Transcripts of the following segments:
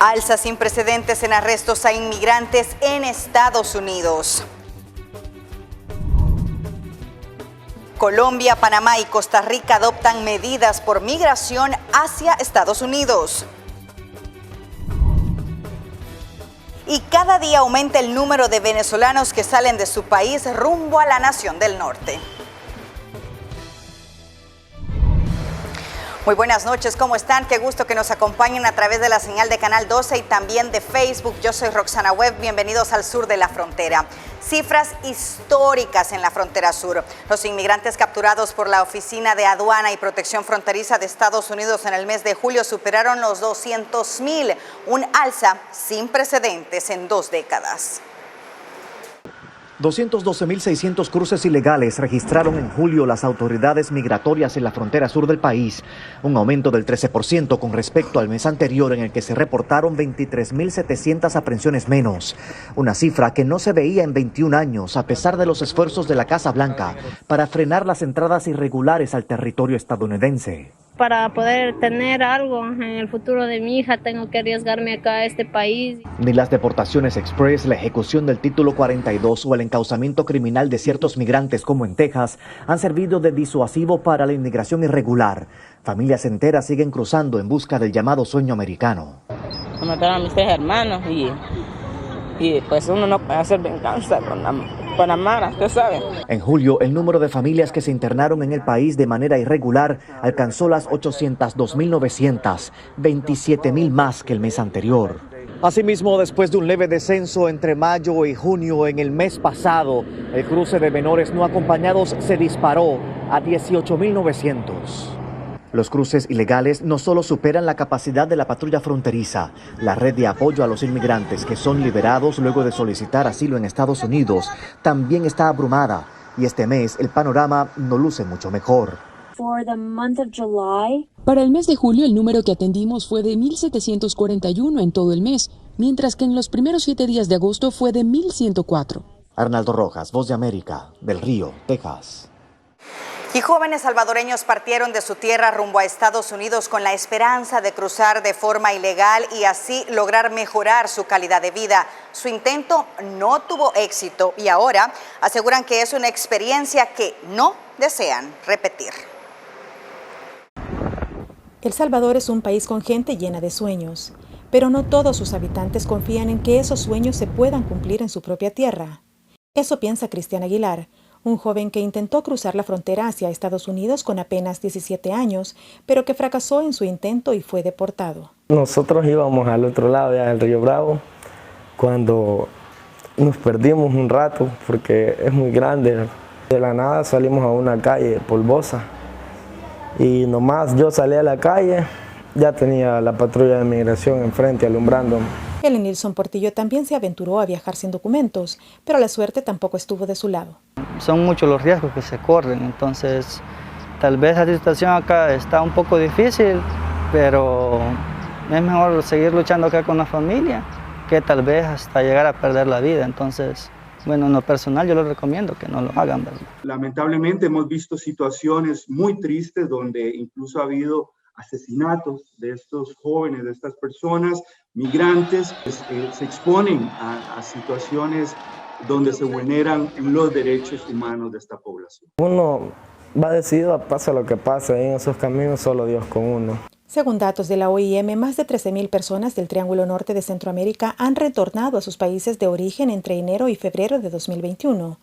Alza sin precedentes en arrestos a inmigrantes en Estados Unidos. Colombia, Panamá y Costa Rica adoptan medidas por migración hacia Estados Unidos. Y cada día aumenta el número de venezolanos que salen de su país rumbo a la nación del norte. Muy buenas noches, ¿cómo están? Qué gusto que nos acompañen a través de la señal de Canal 12 y también de Facebook. Yo soy Roxana Webb, bienvenidos al sur de la frontera. Cifras históricas en la frontera sur. Los inmigrantes capturados por la Oficina de Aduana y Protección Fronteriza de Estados Unidos en el mes de julio superaron los 200,000, un alza sin precedentes en 2 décadas. 212.600 cruces ilegales registraron en julio las autoridades migratorias en la frontera sur del país, un aumento del 13% con respecto al mes anterior en el que se reportaron 23.700 aprehensiones menos, una cifra que no se veía en 21 años a pesar de los esfuerzos de la Casa Blanca para frenar las entradas irregulares al territorio estadounidense. Para poder tener algo en el futuro de mi hija, tengo que arriesgarme acá a este país. Ni las deportaciones express, la ejecución del título 42 o el encauzamiento criminal de ciertos migrantes como en Texas han servido de disuasivo para la inmigración irregular. Familias enteras siguen cruzando en busca del llamado sueño americano. Me mataron a mis 3 hermanos y pues uno no puede hacer venganza con la mara, usted sabe. En julio, el número de familias que se internaron en el país de manera irregular alcanzó las 802.900, 27.000 más que el mes anterior. Asimismo, después de un leve descenso entre mayo y junio en el mes pasado, el cruce de menores no acompañados se disparó a 18.900. Los cruces ilegales no solo superan la capacidad de la patrulla fronteriza, la red de apoyo a los inmigrantes que son liberados luego de solicitar asilo en Estados Unidos también está abrumada y este mes el panorama no luce mucho mejor. Para el mes de julio el número que atendimos fue de 1.741 en todo el mes, mientras que en los primeros 7 días de agosto fue de 1.104. Arnaldo Rojas, Voz de América, Del Río, Texas. Y jóvenes salvadoreños partieron de su tierra rumbo a Estados Unidos con la esperanza de cruzar de forma ilegal y así lograr mejorar su calidad de vida. Su intento no tuvo éxito y ahora aseguran que es una experiencia que no desean repetir. El Salvador es un país con gente llena de sueños, pero no todos sus habitantes confían en que esos sueños se puedan cumplir en su propia tierra. Eso piensa Cristian Aguilar, un joven que intentó cruzar la frontera hacia Estados Unidos con apenas 17 años, pero que fracasó en su intento y fue deportado. Nosotros íbamos al otro lado, ya del Río Bravo, cuando nos perdimos un rato porque es muy grande. De la nada salimos a una calle polvosa y nomás yo salí a la calle, ya tenía la patrulla de migración enfrente alumbrándome. Nilson Portillo también se aventuró a viajar sin documentos, pero la suerte tampoco estuvo de su lado. Son muchos los riesgos que se corren, entonces tal vez la situación acá está un poco difícil, pero es mejor seguir luchando acá con la familia que tal vez hasta llegar a perder la vida. Entonces, bueno, en lo personal yo les recomiendo que no lo hagan, ¿verdad? Lamentablemente hemos visto situaciones muy tristes donde incluso ha habido asesinatos de estos jóvenes, de estas personas, migrantes, se exponen a situaciones donde se vulneran los derechos humanos de esta población. Uno va decidido a pasar lo que pase, en esos caminos solo Dios con uno. Según datos de la OIM, más de 13.000 personas del Triángulo Norte de Centroamérica han retornado a sus países de origen entre enero y febrero de 2021.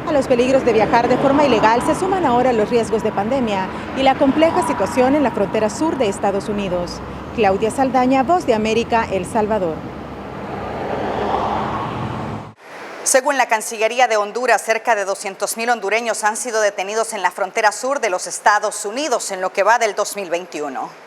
A los peligros de viajar de forma ilegal se suman ahora los riesgos de pandemia y la compleja situación en la frontera sur de Estados Unidos. Claudia Saldaña, Voz de América, El Salvador. Según la Cancillería de Honduras, cerca de 200,000 hondureños han sido detenidos en la frontera sur de los Estados Unidos en lo que va del 2021.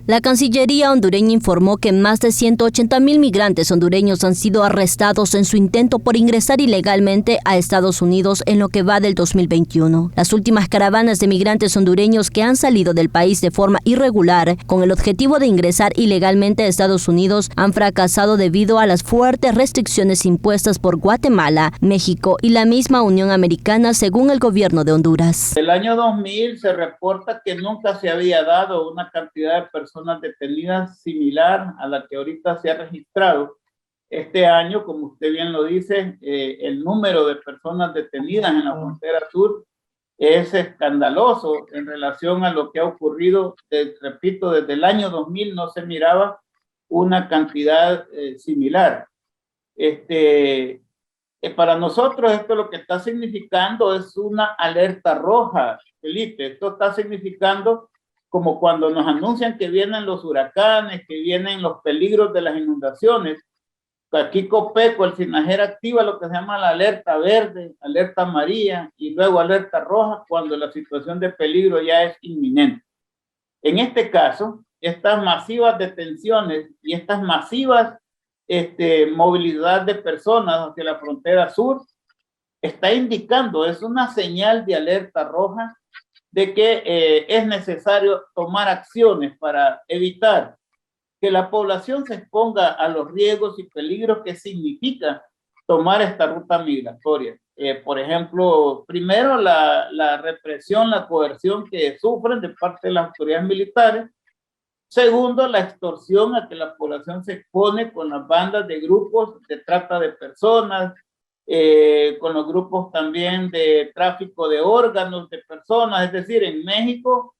La Cancillería hondureña informó que más de 180,000 migrantes hondureños han sido arrestados en su intento por ingresar ilegalmente a Estados Unidos en lo que va del 2021. Las últimas caravanas de migrantes hondureños que han salido del país de forma irregular con el objetivo de ingresar ilegalmente a Estados Unidos han fracasado debido a las fuertes restricciones impuestas por Guatemala, México y la misma Unión Americana, según el gobierno de Honduras. El año 2000 se reporta que nunca se había dado una cantidad de personas personas detenidas similar a la que ahorita se ha registrado. Este año, como usted bien lo dice, el número de personas detenidas en la frontera sur es escandaloso en relación a lo que ha ocurrido, repito, desde el año 2000 no se miraba una cantidad similar. Para nosotros esto lo que está significando es una alerta roja, Felipe. Esto está significando como cuando nos anuncian que vienen los huracanes, que vienen los peligros de las inundaciones. Aquí Copeco, el SINAJER, activa lo que se llama la alerta verde, alerta amarilla y luego alerta roja cuando la situación de peligro ya es inminente. En este caso, estas masivas detenciones y estas masivas movilidad de personas hacia la frontera sur está indicando, es una señal de alerta roja de que es necesario tomar acciones para evitar que la población se exponga a los riesgos y peligros que significa tomar esta ruta migratoria. Por ejemplo, primero la represión, la coerción que sufren de parte de las autoridades militares. Segundo, la extorsión a que la población se expone con las bandas de grupos de trata de personas, con los grupos también de tráfico de órganos de personas. Es decir, en México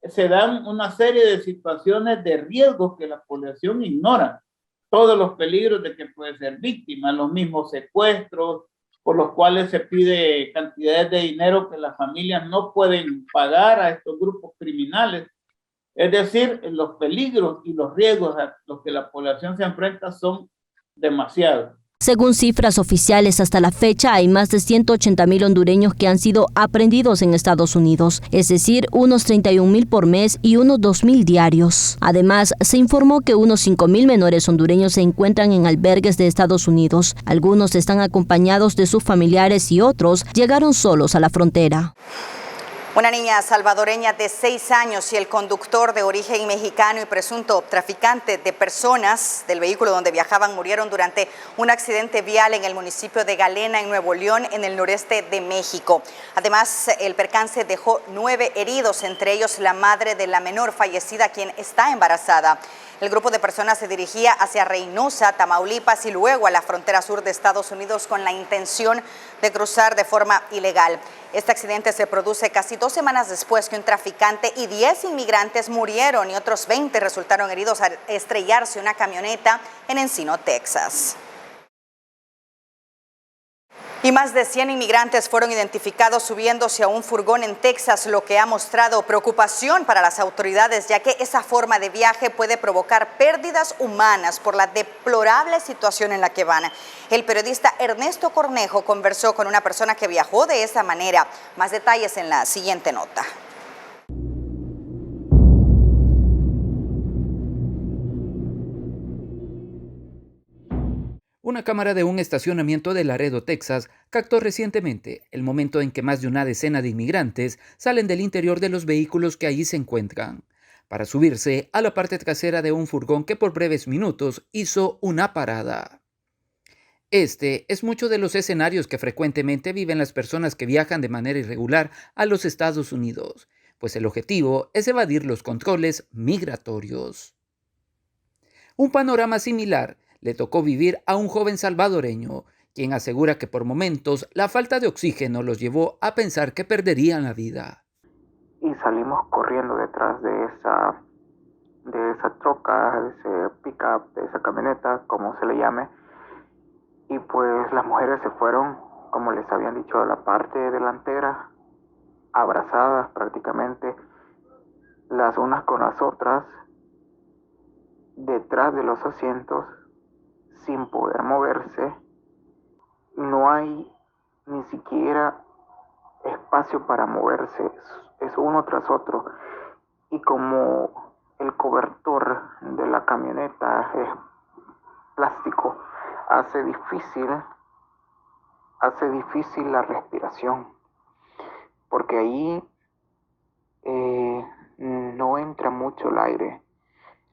se dan una serie de situaciones de riesgos que la población ignora. Todos los peligros de que puede ser víctima, los mismos secuestros, por los cuales se pide cantidades de dinero que las familias no pueden pagar a estos grupos criminales. Es decir, los peligros y los riesgos a los que la población se enfrenta son demasiados. Según cifras oficiales, hasta la fecha hay más de 180,000 hondureños que han sido aprehendidos en Estados Unidos, es decir, unos 31,000 por mes y unos 2,000 diarios. Además, se informó que unos 5,000 menores hondureños se encuentran en albergues de Estados Unidos. Algunos están acompañados de sus familiares y otros llegaron solos a la frontera. Una niña salvadoreña de 6 años y el conductor de origen mexicano y presunto traficante de personas del vehículo donde viajaban murieron durante un accidente vial en el municipio de Galena, en Nuevo León, en el noreste de México. Además, el percance dejó 9 heridos, entre ellos la madre de la menor fallecida, quien está embarazada. El grupo de personas se dirigía hacia Reynosa, Tamaulipas y luego a la frontera sur de Estados Unidos con la intención de cruzar de forma ilegal. Este accidente se produce casi 2 semanas después que un traficante y 10 inmigrantes murieron y otros 20 resultaron heridos al estrellarse una camioneta en Encino, Texas. Y más de 100 inmigrantes fueron identificados subiéndose a un furgón en Texas, lo que ha mostrado preocupación para las autoridades, ya que esa forma de viaje puede provocar pérdidas humanas por la deplorable situación en la que van. El periodista Ernesto Cornejo conversó con una persona que viajó de esa manera. Más detalles en la siguiente nota. Una cámara de un estacionamiento de Laredo, Texas, captó recientemente el momento en que más de una decena de inmigrantes salen del interior de los vehículos que allí se encuentran, para subirse a la parte trasera de un furgón que por breves minutos hizo una parada. Este es mucho de los escenarios que frecuentemente viven las personas que viajan de manera irregular a los Estados Unidos, pues el objetivo es evadir los controles migratorios. Un panorama similar le tocó vivir a un joven salvadoreño, quien asegura que por momentos la falta de oxígeno los llevó a pensar que perderían la vida. Y salimos corriendo detrás de esa troca, de ese pick-up, de esa camioneta, como se le llame. Y pues las mujeres se fueron, como les habían dicho, a la parte delantera, abrazadas prácticamente, las unas con las otras, detrás de los asientos, sin poder moverse. No hay ni siquiera espacio para moverse, es uno tras otro. Y como el cobertor de la camioneta es plástico, hace difícil la respiración, porque ahí no entra mucho el aire.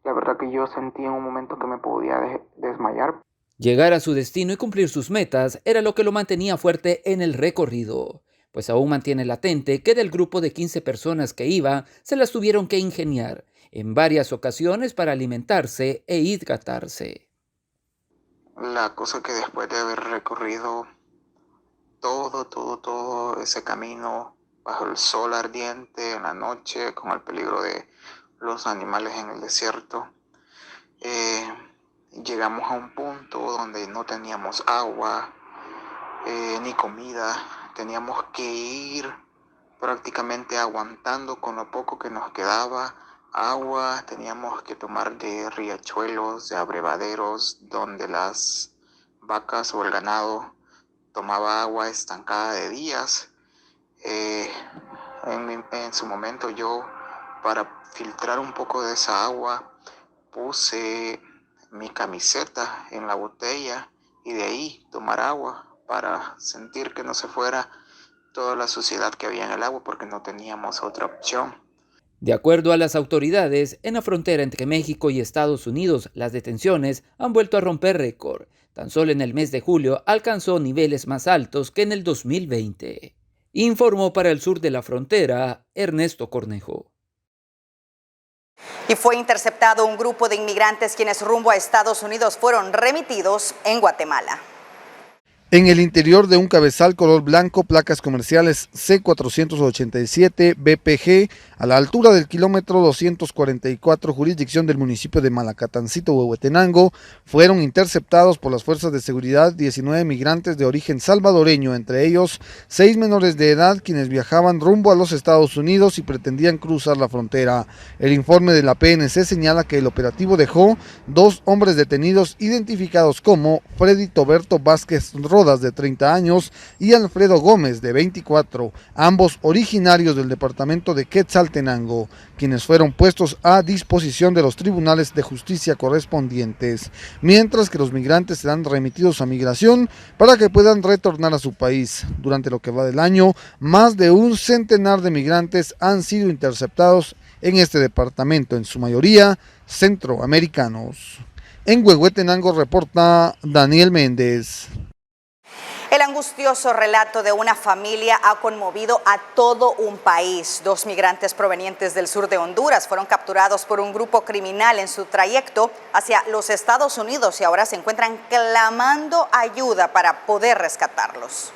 La verdad que yo sentí en un momento que me podía desmayar. Llegar a su destino y cumplir sus metas era lo que lo mantenía fuerte en el recorrido, pues aún mantiene latente que del grupo de 15 personas que iba, se las tuvieron que ingeniar en varias ocasiones para alimentarse e hidratarse. La cosa que después de haber recorrido todo ese camino bajo el sol ardiente en la noche, con el peligro de los animales en el desierto, llegamos a un punto donde no teníamos agua ni comida. Teníamos que ir prácticamente aguantando con lo poco que nos quedaba agua. Teníamos que tomar de riachuelos, de abrevaderos, donde las vacas o el ganado tomaba agua estancada de días. En su momento yo, para filtrar un poco de esa agua, puse mi camiseta en la botella y de ahí tomar agua para sentir que no se fuera toda la suciedad que había en el agua, porque no teníamos otra opción. De acuerdo a las autoridades, en la frontera entre México y Estados Unidos, las detenciones han vuelto a romper récord. Tan solo en el mes de julio alcanzó niveles más altos que en el 2020. Informó para el sur de la frontera Ernesto Cornejo. Y fue interceptado un grupo de inmigrantes quienes rumbo a Estados Unidos fueron remitidos en Guatemala. En el interior de un cabezal color blanco, placas comerciales C487 BPG, a la altura del kilómetro 244, jurisdicción del municipio de Malacatancito, Huehuetenango, fueron interceptados por las fuerzas de seguridad 19 migrantes de origen salvadoreño, entre ellos 6 menores de edad quienes viajaban rumbo a los Estados Unidos y pretendían cruzar la frontera. El informe de la PNC señala que el operativo dejó 2 hombres detenidos identificados como Freddy Toberto Vázquez Rodas, de 30 años, y Alfredo Gómez, de 24, ambos originarios del departamento de Quetzaltenango, quienes fueron puestos a disposición de los tribunales de justicia correspondientes, mientras que los migrantes serán remitidos a migración para que puedan retornar a su país. Durante lo que va del año, más de un centenar de migrantes han sido interceptados en este departamento, en su mayoría centroamericanos. En Huehuetenango reporta Daniel Méndez. El angustioso relato de una familia ha conmovido a todo un país. 2 migrantes provenientes del sur de Honduras fueron capturados por un grupo criminal en su trayecto hacia los Estados Unidos y ahora se encuentran clamando ayuda para poder rescatarlos.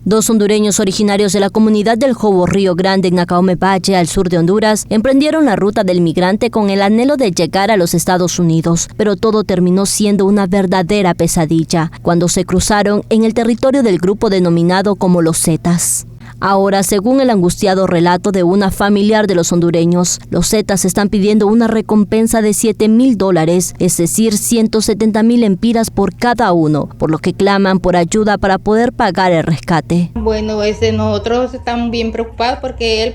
2 hondureños originarios de la comunidad del Jobo Río Grande en Nacaome Valle, al sur de Honduras, emprendieron la ruta del migrante con el anhelo de llegar a los Estados Unidos, pero todo terminó siendo una verdadera pesadilla cuando se cruzaron en el territorio del grupo denominado como los Zetas. Ahora, según el angustiado relato de una familiar de los hondureños, los Zetas están pidiendo una recompensa de $7,000, es decir, 170,000 lempiras por cada uno, por lo que claman por ayuda para poder pagar el rescate. Bueno, nosotros estamos bien preocupados porque él,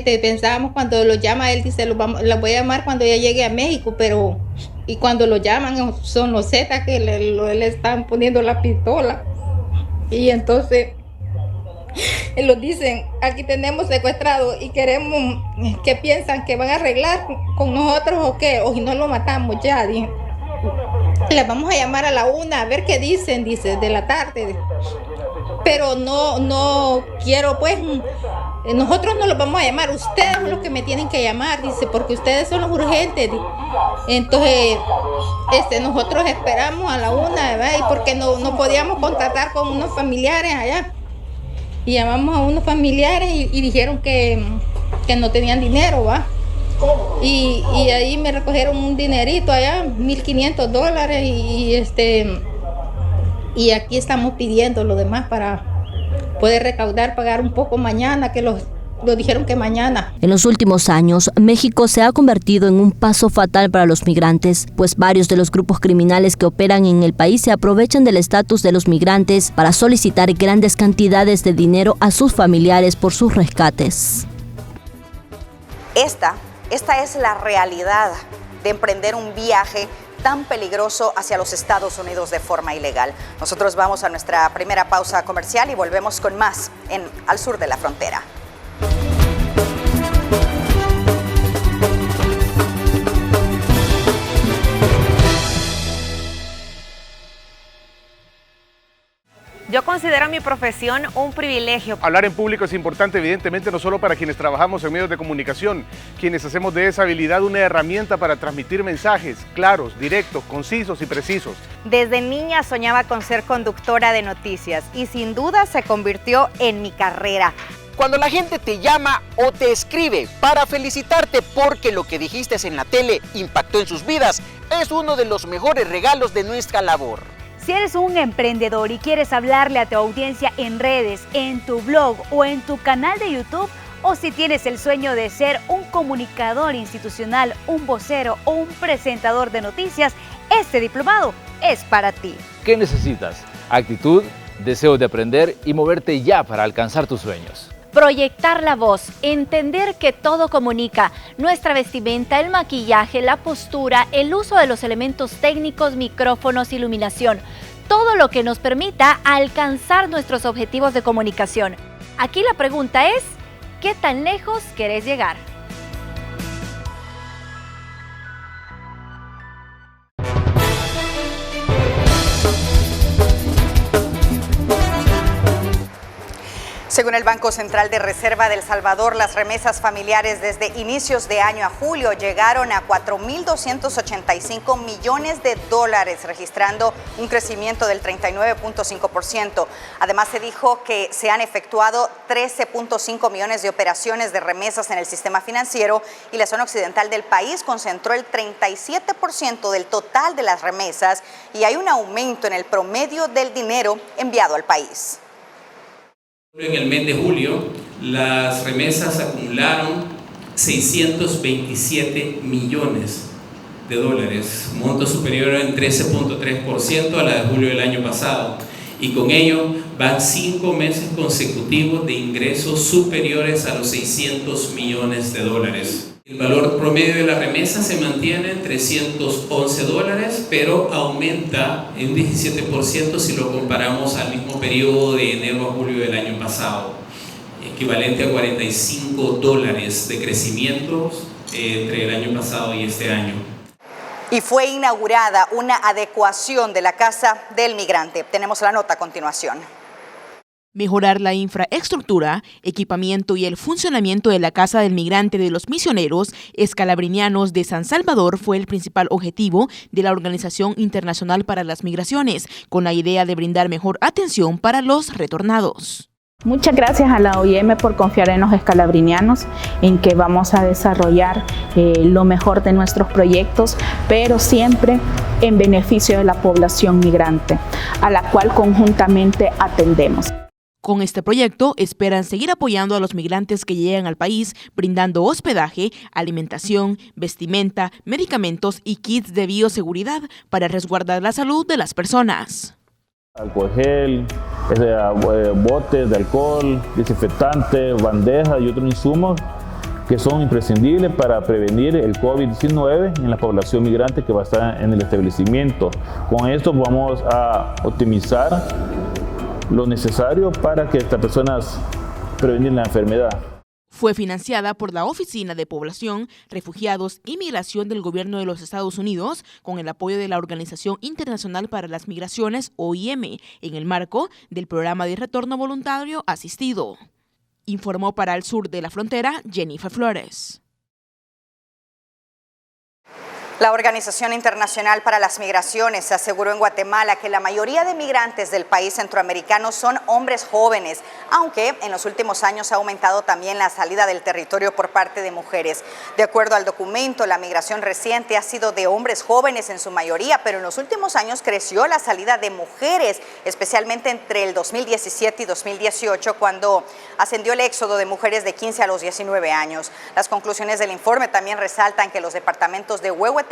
pensábamos cuando lo llama, él dice, la voy a llamar cuando ya llegue a México, pero y cuando lo llaman son los Zetas que le están poniendo la pistola. Y entonces los dicen, aquí tenemos secuestrado y queremos, que piensan que van a arreglar con nosotros o qué, o si no lo matamos ya. Les vamos a llamar a la 1 a ver qué dicen, dice, de la tarde. Pero no quiero, pues, nosotros no los vamos a llamar, ustedes son los que me tienen que llamar, dice, porque ustedes son los urgentes. Entonces, nosotros esperamos a la 1, ¿verdad? Y porque no podíamos contactar con unos familiares allá. Y llamamos a unos familiares y dijeron que no tenían dinero, ¿va? Y ahí me recogieron un dinerito allá, $1,500 y aquí estamos pidiendo lo demás para poder recaudar, pagar un poco mañana, que lo dijeron que mañana. En los últimos años, México se ha convertido en un paso fatal para los migrantes, pues varios de los grupos criminales que operan en el país se aprovechan del estatus de los migrantes para solicitar grandes cantidades de dinero a sus familiares por sus rescates. Esta es la realidad de emprender un viaje tan peligroso hacia los Estados Unidos de forma ilegal. Nosotros vamos a nuestra primera pausa comercial y volvemos con más en Al Sur de la Frontera. Yo considero mi profesión un privilegio. Hablar en público es importante, evidentemente, no solo para quienes trabajamos en medios de comunicación, quienes hacemos de esa habilidad una herramienta para transmitir mensajes claros, directos, concisos y precisos. Desde niña soñaba con ser conductora de noticias y sin duda se convirtió en mi carrera. Cuando la gente te llama o te escribe para felicitarte porque lo que dijiste en la tele impactó en sus vidas, es uno de los mejores regalos de nuestra labor. Si eres un emprendedor y quieres hablarle a tu audiencia en redes, en tu blog o en tu canal de YouTube, o si tienes el sueño de ser un comunicador institucional, un vocero o un presentador de noticias, este diplomado es para ti. ¿Qué necesitas? Actitud, deseo de aprender y moverte ya para alcanzar tus sueños. Proyectar la voz, entender que todo comunica, nuestra vestimenta, el maquillaje, la postura, el uso de los elementos técnicos, micrófonos, iluminación, todo lo que nos permita alcanzar nuestros objetivos de comunicación. Aquí la pregunta es, ¿qué tan lejos querés llegar? Según el Banco Central de Reserva de El Salvador, las remesas familiares desde inicios de año a julio llegaron a 4.285 millones de dólares, registrando un crecimiento del 39.5%. Además, se dijo que se han efectuado 13.5 millones de operaciones de remesas en el sistema financiero y la zona occidental del país concentró el 37% del total de las remesas y hay un aumento en el promedio del dinero enviado al país. En el mes de julio, las remesas acumularon 627 millones de dólares, monto superior en 13.3% a la de julio del año pasado. Y con ello van 5 meses consecutivos de ingresos superiores a los 600 millones de dólares. El valor promedio de la remesa se mantiene en 311 dólares, pero aumenta en un 17% si lo comparamos al mismo periodo de enero a julio del año pasado, equivalente a 45 dólares de crecimiento entre el año pasado y este año. Y fue inaugurada una adecuación de la Casa del Migrante. Tenemos la nota a continuación. Mejorar la infraestructura, equipamiento y el funcionamiento de la Casa del Migrante de los Misioneros Escalabrinianos de San Salvador fue el principal objetivo de la Organización Internacional para las Migraciones, con la idea de brindar mejor atención para los retornados. Muchas gracias a la OIM por confiar en los escalabrinianos, en que vamos a desarrollar lo mejor de nuestros proyectos, pero siempre en beneficio de la población migrante, a la cual conjuntamente atendemos. Con este proyecto esperan seguir apoyando a los migrantes que llegan al país, brindando hospedaje, alimentación, vestimenta, medicamentos y kits de bioseguridad para resguardar la salud de las personas. Alcohol gel, botes de alcohol, desinfectantes, bandejas y otros insumos que son imprescindibles para prevenir el COVID-19 en la población migrante que va a estar en el establecimiento. Con esto vamos a optimizar lo necesario para que estas personas prevenir la enfermedad. Fue financiada por la Oficina de Población, Refugiados y Migración del Gobierno de los Estados Unidos con el apoyo de la Organización Internacional para las Migraciones, OIM, en el marco del Programa de Retorno Voluntario Asistido. Informó para el sur de la frontera Jennifer Flores. La Organización Internacional para las Migraciones aseguró en Guatemala que la mayoría de migrantes del país centroamericano son hombres jóvenes, aunque en los últimos años ha aumentado también la salida del territorio por parte de mujeres. De acuerdo al documento, la migración reciente ha sido de hombres jóvenes en su mayoría, pero en los últimos años creció la salida de mujeres, especialmente entre el 2017 y 2018, cuando ascendió el éxodo de mujeres de 15 a los 19 años. Las conclusiones del informe también resaltan que los departamentos de Huehuetenango,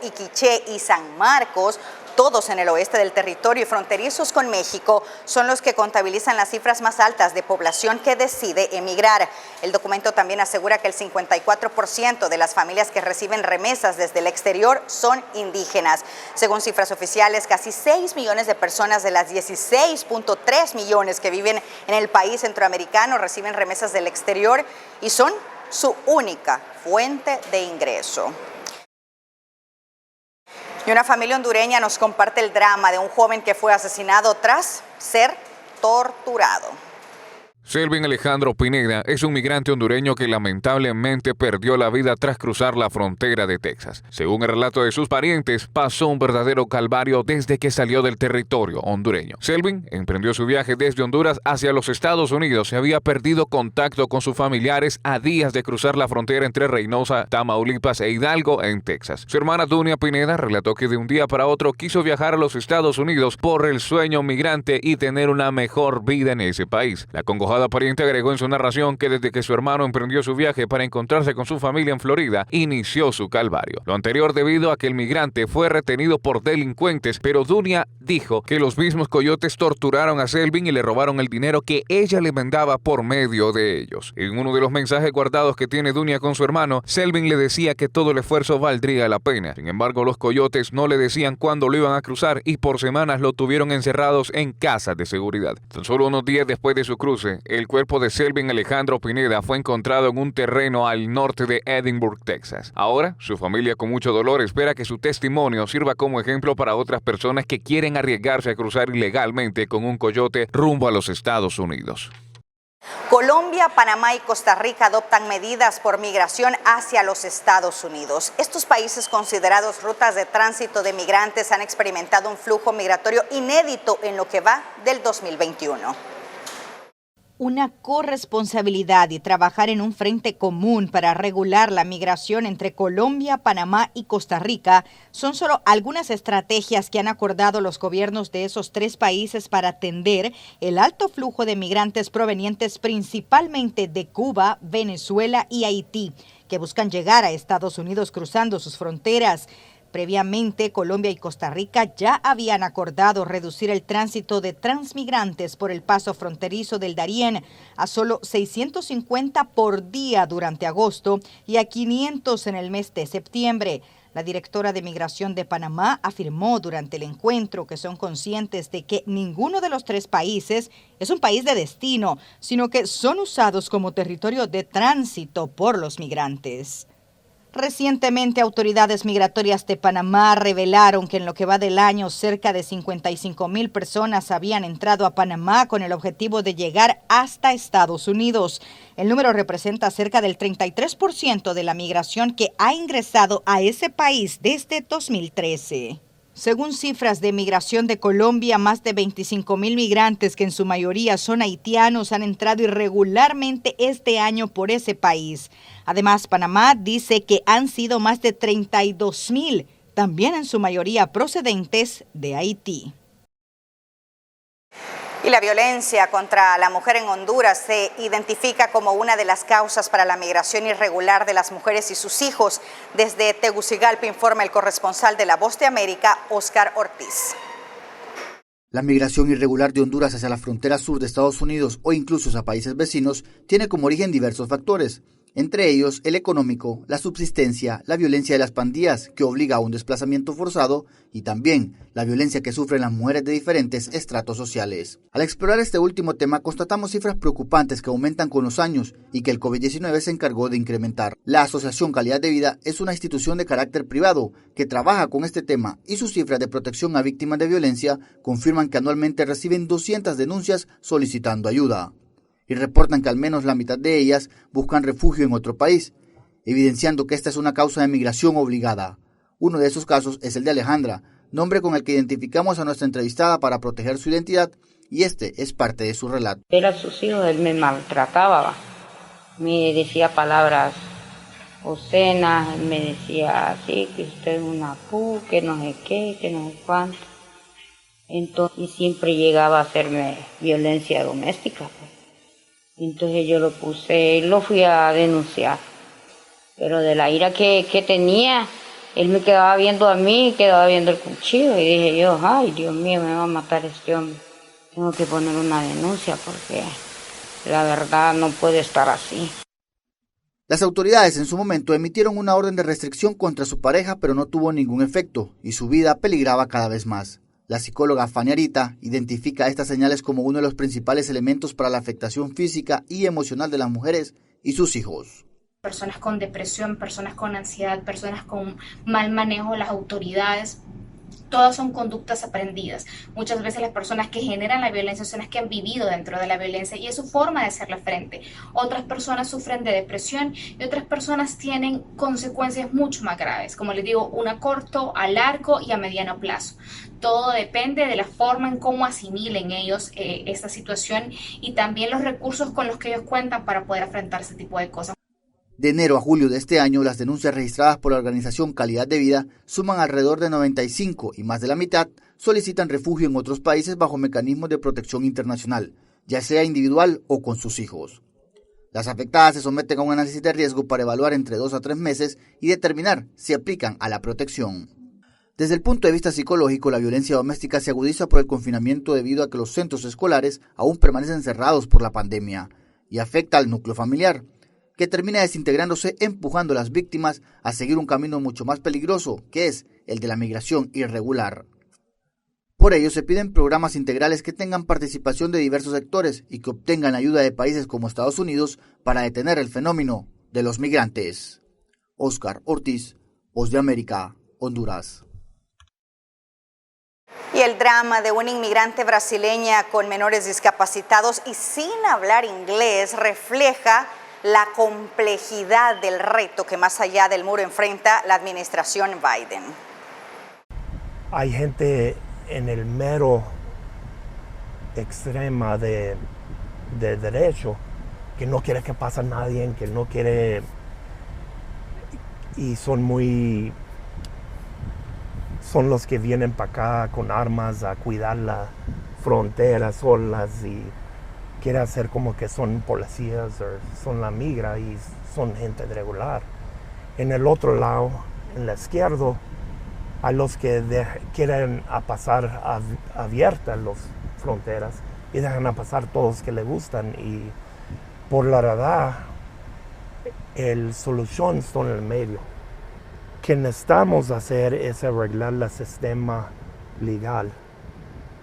Iquiché y San Marcos, todos en el oeste del territorio y fronterizos con México, son los que contabilizan las cifras más altas de población que decide emigrar. El documento también asegura que el 54% de las familias que reciben remesas desde el exterior son indígenas. Según cifras oficiales, casi 6 millones de personas de las 16.3 millones que viven en el país centroamericano reciben remesas del exterior y son su única fuente de ingreso. Y una familia hondureña nos comparte el drama de un joven que fue asesinado tras ser torturado. Selvin Alejandro Pineda es un migrante hondureño que lamentablemente perdió la vida tras cruzar la frontera de Texas. Según el relato de sus parientes, pasó un verdadero calvario desde que salió del territorio hondureño. Selvin emprendió su viaje desde Honduras hacia los Estados Unidos y había perdido contacto con sus familiares a días de cruzar la frontera entre Reynosa, Tamaulipas e Hidalgo en Texas. Su hermana Dunia Pineda relató que de un día para otro quiso viajar a los Estados Unidos por el sueño migrante y tener una mejor vida en ese país. La congojada pariente agregó en su narración que desde que su hermano emprendió su viaje para encontrarse con su familia en Florida, inició su calvario. Lo anterior debido a que el migrante fue retenido por delincuentes, pero Dunia dijo que los mismos coyotes torturaron a Selvin y le robaron el dinero que ella le mandaba por medio de ellos. En uno de los mensajes guardados que tiene Dunia con su hermano, Selvin le decía que todo el esfuerzo valdría la pena. Sin embargo, los coyotes no le decían cuándo lo iban a cruzar y por semanas lo tuvieron encerrados en casas de seguridad. Tan solo unos días después de su cruce, el cuerpo de Selvin Alejandro Pineda fue encontrado en un terreno al norte de Edinburgh, Texas. Ahora, su familia con mucho dolor espera que su testimonio sirva como ejemplo para otras personas que quieren arriesgarse a cruzar ilegalmente con un coyote rumbo a los Estados Unidos. Colombia, Panamá y Costa Rica adoptan medidas por migración hacia los Estados Unidos. Estos países considerados rutas de tránsito de migrantes han experimentado un flujo migratorio inédito en lo que va del 2021. Una corresponsabilidad y trabajar en un frente común para regular la migración entre Colombia, Panamá y Costa Rica son solo algunas estrategias que han acordado los gobiernos de esos tres países para atender el alto flujo de migrantes provenientes principalmente de Cuba, Venezuela y Haití, que buscan llegar a Estados Unidos cruzando sus fronteras. Previamente, Colombia y Costa Rica ya habían acordado reducir el tránsito de transmigrantes por el paso fronterizo del Darién a solo 650 por día durante agosto y a 500 en el mes de septiembre. La directora de Migración de Panamá afirmó durante el encuentro que son conscientes de que ninguno de los tres países es un país de destino, sino que son usados como territorio de tránsito por los migrantes. Recientemente, autoridades migratorias de Panamá revelaron que en lo que va del año, cerca de 55,000 personas habían entrado a Panamá con el objetivo de llegar hasta Estados Unidos. El número representa cerca del 33% de la migración que ha ingresado a ese país desde 2013. Según cifras de Migración de Colombia, más de 25,000 migrantes, que en su mayoría son haitianos, han entrado irregularmente este año por ese país. Además, Panamá dice que han sido más de 32,000, también en su mayoría procedentes de Haití. Y la violencia contra la mujer en Honduras se identifica como una de las causas para la migración irregular de las mujeres y sus hijos. Desde Tegucigalpa informa el corresponsal de La Voz de América, Oscar Ortiz. La migración irregular de Honduras hacia la frontera sur de Estados Unidos o incluso a países vecinos tiene como origen diversos factores. Entre ellos, el económico, la subsistencia, la violencia de las pandillas, que obliga a un desplazamiento forzado, y también la violencia que sufren las mujeres de diferentes estratos sociales. Al explorar este último tema, constatamos cifras preocupantes que aumentan con los años y que el COVID-19 se encargó de incrementar. La Asociación Calidad de Vida es una institución de carácter privado que trabaja con este tema y sus cifras de protección a víctimas de violencia confirman que anualmente reciben 200 denuncias solicitando ayuda. Y reportan que al menos la mitad de ellas buscan refugio en otro país, evidenciando que esta es una causa de migración obligada. Uno de esos casos es el de Alejandra, nombre con el que identificamos a nuestra entrevistada para proteger su identidad, y este es parte de su relato. Era sus hijos, él me maltrataba, me decía palabras obscenas, él me decía así, que usted es una pu, que no sé qué, que no sé cuánto. Entonces, y siempre llegaba a hacerme violencia doméstica. Entonces yo lo fui a denunciar, pero de la ira que tenía, él me quedaba viendo a mí, quedaba viendo el cuchillo y dije yo, ay Dios mío, me va a matar este hombre, tengo que poner una denuncia porque la verdad no puede estar así. Las autoridades en su momento emitieron una orden de restricción contra su pareja, pero no tuvo ningún efecto y su vida peligraba cada vez más. La psicóloga Fanny Arita identifica estas señales como uno de los principales elementos para la afectación física y emocional de las mujeres y sus hijos. Personas con depresión, personas con ansiedad, personas con mal manejo de las autoridades, todas son conductas aprendidas. Muchas veces las personas que generan la violencia son las que han vivido dentro de la violencia y es su forma de hacerle frente. Otras personas sufren de depresión y otras personas tienen consecuencias mucho más graves, como les digo, a corto, a largo y a mediano plazo. Todo depende de la forma en cómo asimilen ellos esta situación y también los recursos con los que ellos cuentan para poder enfrentar ese tipo de cosas. De enero a julio de este año, las denuncias registradas por la organización Calidad de Vida suman alrededor de 95 y más de la mitad solicitan refugio en otros países bajo mecanismos de protección internacional, ya sea individual o con sus hijos. Las afectadas se someten a un análisis de riesgo para evaluar entre 2 a 3 meses y determinar si aplican a la protección. Desde el punto de vista psicológico, la violencia doméstica se agudiza por el confinamiento debido a que los centros escolares aún permanecen cerrados por la pandemia y afecta al núcleo familiar, que termina desintegrándose, empujando a las víctimas a seguir un camino mucho más peligroso, que es el de la migración irregular. Por ello, se piden programas integrales que tengan participación de diversos sectores y que obtengan ayuda de países como Estados Unidos para detener el fenómeno de los migrantes. Oscar Ortiz, Voz de América, Honduras. Y el drama de una inmigrante brasileña con menores discapacitados y sin hablar inglés refleja la complejidad del reto que más allá del muro enfrenta la administración Biden. Hay gente en el mero extrema de derecho que no quiere que pase a nadie, que no quiere, y son los que vienen para acá con armas a cuidar la frontera solas y quiere hacer como que son policías o son la migra y son gente regular. En el otro lado, en la izquierda, hay los que quieren pasar abiertas las fronteras y dejan a pasar todos que les gustan. Y por la verdad, la solución está en el medio. Lo que necesitamos hacer es arreglar el sistema legal.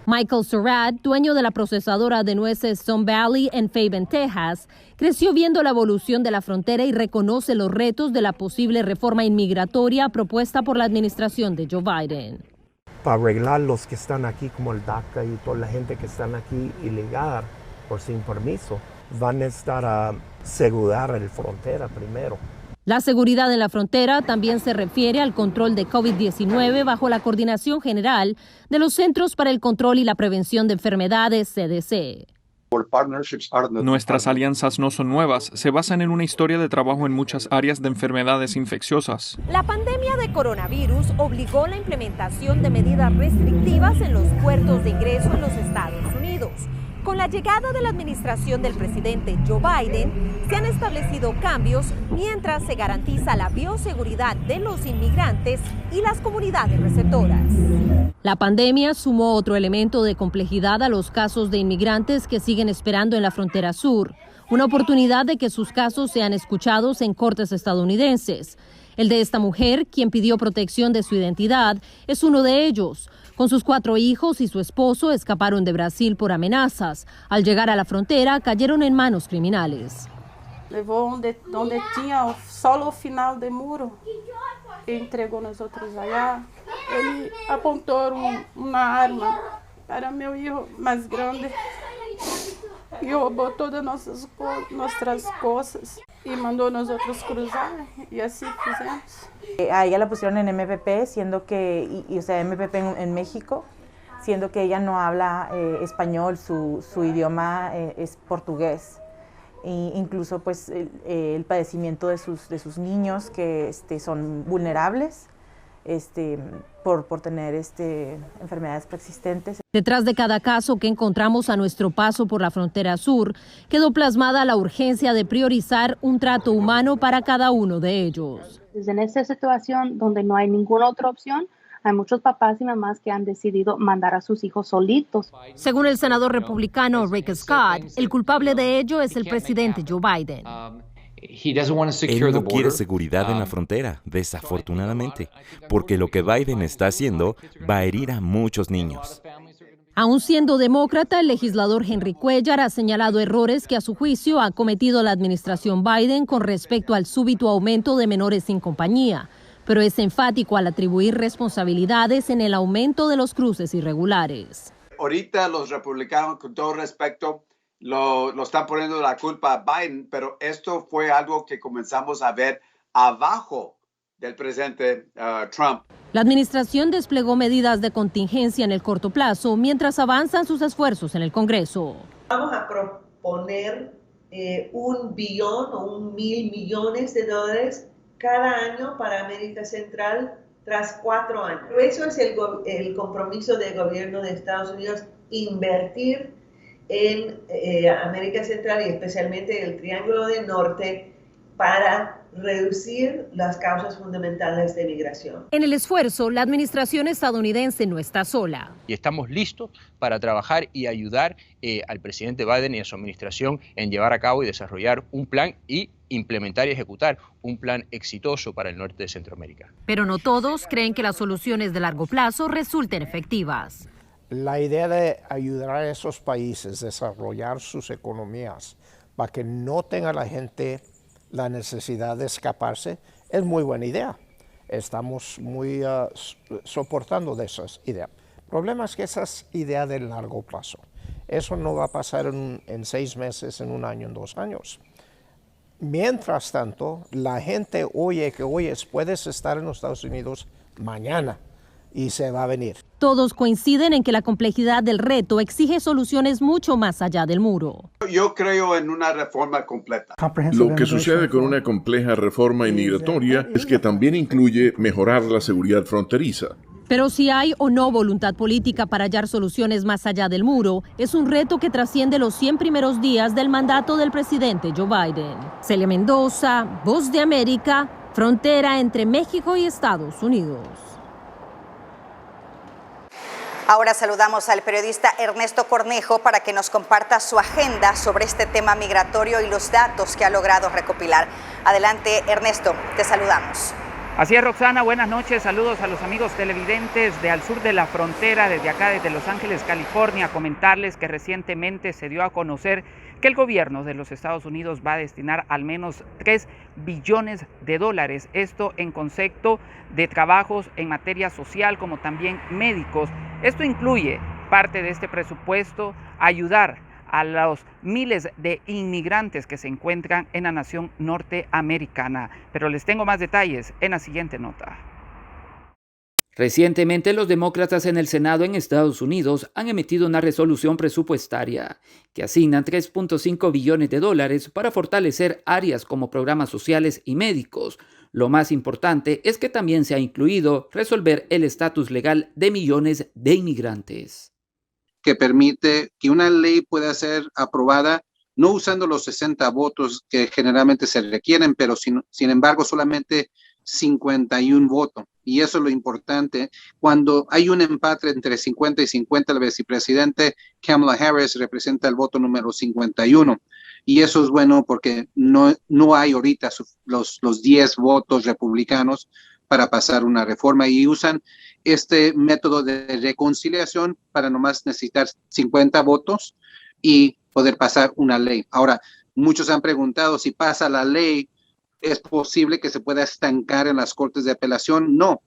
Michael Surratt, dueño de la procesadora de nueces Sun Valley en Fayetteville, Texas, creció viendo la evolución de la frontera y reconoce los retos de la posible reforma inmigratoria propuesta por la administración de Joe Biden. Para arreglar los que están aquí, como el DACA y toda la gente que están aquí ilegal o sin permiso, van a estar a asegurar la frontera primero. La seguridad en la frontera también se refiere al control de COVID-19 bajo la coordinación general de los Centros para el Control y la Prevención de Enfermedades, CDC. Nuestras alianzas no son nuevas, se basan en una historia de trabajo en muchas áreas de enfermedades infecciosas. La pandemia de coronavirus obligó la implementación de medidas restrictivas en los puertos de ingreso en los Estados Unidos. Con la llegada de la administración del presidente Joe Biden, se han establecido cambios mientras se garantiza la bioseguridad de los inmigrantes y las comunidades receptoras. La pandemia sumó otro elemento de complejidad a los casos de inmigrantes que siguen esperando en la frontera sur, una oportunidad de que sus casos sean escuchados en cortes estadounidenses. El de esta mujer, quien pidió protección de su identidad, es uno de ellos. Con sus 4 hijos y su esposo escaparon de Brasil por amenazas. Al llegar a la frontera, cayeron en manos criminales. Levou donde tinha solo final de muro e entregou nosotros allá. Ele apontou uma arma para meu hijo más grande e roubou todas nuestras cosas y mandó a nosotros cruzar y así fizemos. A ella la pusieron en MPP, siendo que, o sea, MPP en México, siendo que ella no habla español, su idioma es portugués. E incluso pues el padecimiento de sus niños que son vulnerables por tener enfermedades preexistentes. Detrás de cada caso que encontramos a nuestro paso por la frontera sur, quedó plasmada la urgencia de priorizar un trato humano para cada uno de ellos. En esta situación donde no hay ninguna otra opción, hay muchos papás y mamás que han decidido mandar a sus hijos solitos. Según el senador republicano Rick Scott, el culpable de ello es el presidente Joe Biden. Él no quiere seguridad en la frontera, desafortunadamente, porque lo que Biden está haciendo va a herir a muchos niños. Aún siendo demócrata, el legislador Henry Cuellar ha señalado errores que a su juicio ha cometido la administración Biden con respecto al súbito aumento de menores sin compañía. pero es enfático al atribuir responsabilidades en el aumento de los cruces irregulares. Ahorita los republicanos, con todo respeto, lo están poniendo la culpa a Biden, pero esto fue algo que comenzamos a ver abajo del presidente Trump. La administración desplegó medidas de contingencia en el corto plazo mientras avanzan sus esfuerzos en el Congreso. Vamos a proponer $1 billón o 1.000 millones de dólares cada año para América Central tras 4 años. Eso es el compromiso del gobierno de Estados Unidos, invertir en América Central y especialmente el Triángulo del Norte para reducir las causas fundamentales de migración. En el esfuerzo, la administración estadounidense no está sola. Y estamos listos para trabajar y ayudar al presidente Biden y a su administración en llevar a cabo y desarrollar un plan y implementar y ejecutar un plan exitoso para el norte de Centroamérica. Pero no todos creen que las soluciones de largo plazo resulten efectivas. La idea de ayudar a esos países a desarrollar sus economías para que no tenga la gente la necesidad de escaparse es muy buena idea. Estamos muy soportando de esas ideas. El problema es que esas ideas de largo plazo, eso no va a pasar en 6 meses, en 1 año, en 2 años. Mientras tanto, la gente oye que puedes estar en los Estados Unidos mañana y se va a venir. Todos coinciden en que la complejidad del reto exige soluciones mucho más allá del muro. Yo creo en una reforma completa. Lo que sucede con una compleja reforma inmigratoria es que también incluye mejorar la seguridad fronteriza. Pero si hay o no voluntad política para hallar soluciones más allá del muro, es un reto que trasciende los 100 primeros días del mandato del presidente Joe Biden. Celia Mendoza, Voz de América, frontera entre México y Estados Unidos. Ahora saludamos al periodista Ernesto Cornejo para que nos comparta su agenda sobre este tema migratorio y los datos que ha logrado recopilar. Adelante, Ernesto, te saludamos. Así es, Roxana, buenas noches, saludos a los amigos televidentes de al sur de la frontera, desde acá, desde Los Ángeles, California. Comentarles que recientemente se dio a conocer que el gobierno de los Estados Unidos va a destinar al menos $3 billones, esto en concepto de trabajos en materia social como también médicos. Esto incluye parte de este presupuesto ayudar a los miles de inmigrantes que se encuentran en la nación norteamericana. Pero les tengo más detalles en la siguiente nota. Recientemente, los demócratas en el Senado en Estados Unidos han emitido una resolución presupuestaria que asigna $3.5 billones para fortalecer áreas como programas sociales y médicos. Lo más importante es que también se ha incluido resolver el estatus legal de millones de inmigrantes, que permite que una ley pueda ser aprobada no usando los 60 votos que generalmente se requieren, pero sin embargo solamente 51 votos. Y eso es lo importante. Cuando hay un empate entre 50 y 50, el vicepresidente Kamala Harris representa el voto número 51. Y eso es bueno porque no hay ahorita los 10 votos republicanos para pasar una reforma, y usan este método de reconciliación para nomás necesitar 50 votos y poder pasar una ley. Ahora, muchos han preguntado si pasa la ley, ¿es posible que se pueda estancar en las cortes de apelación? No.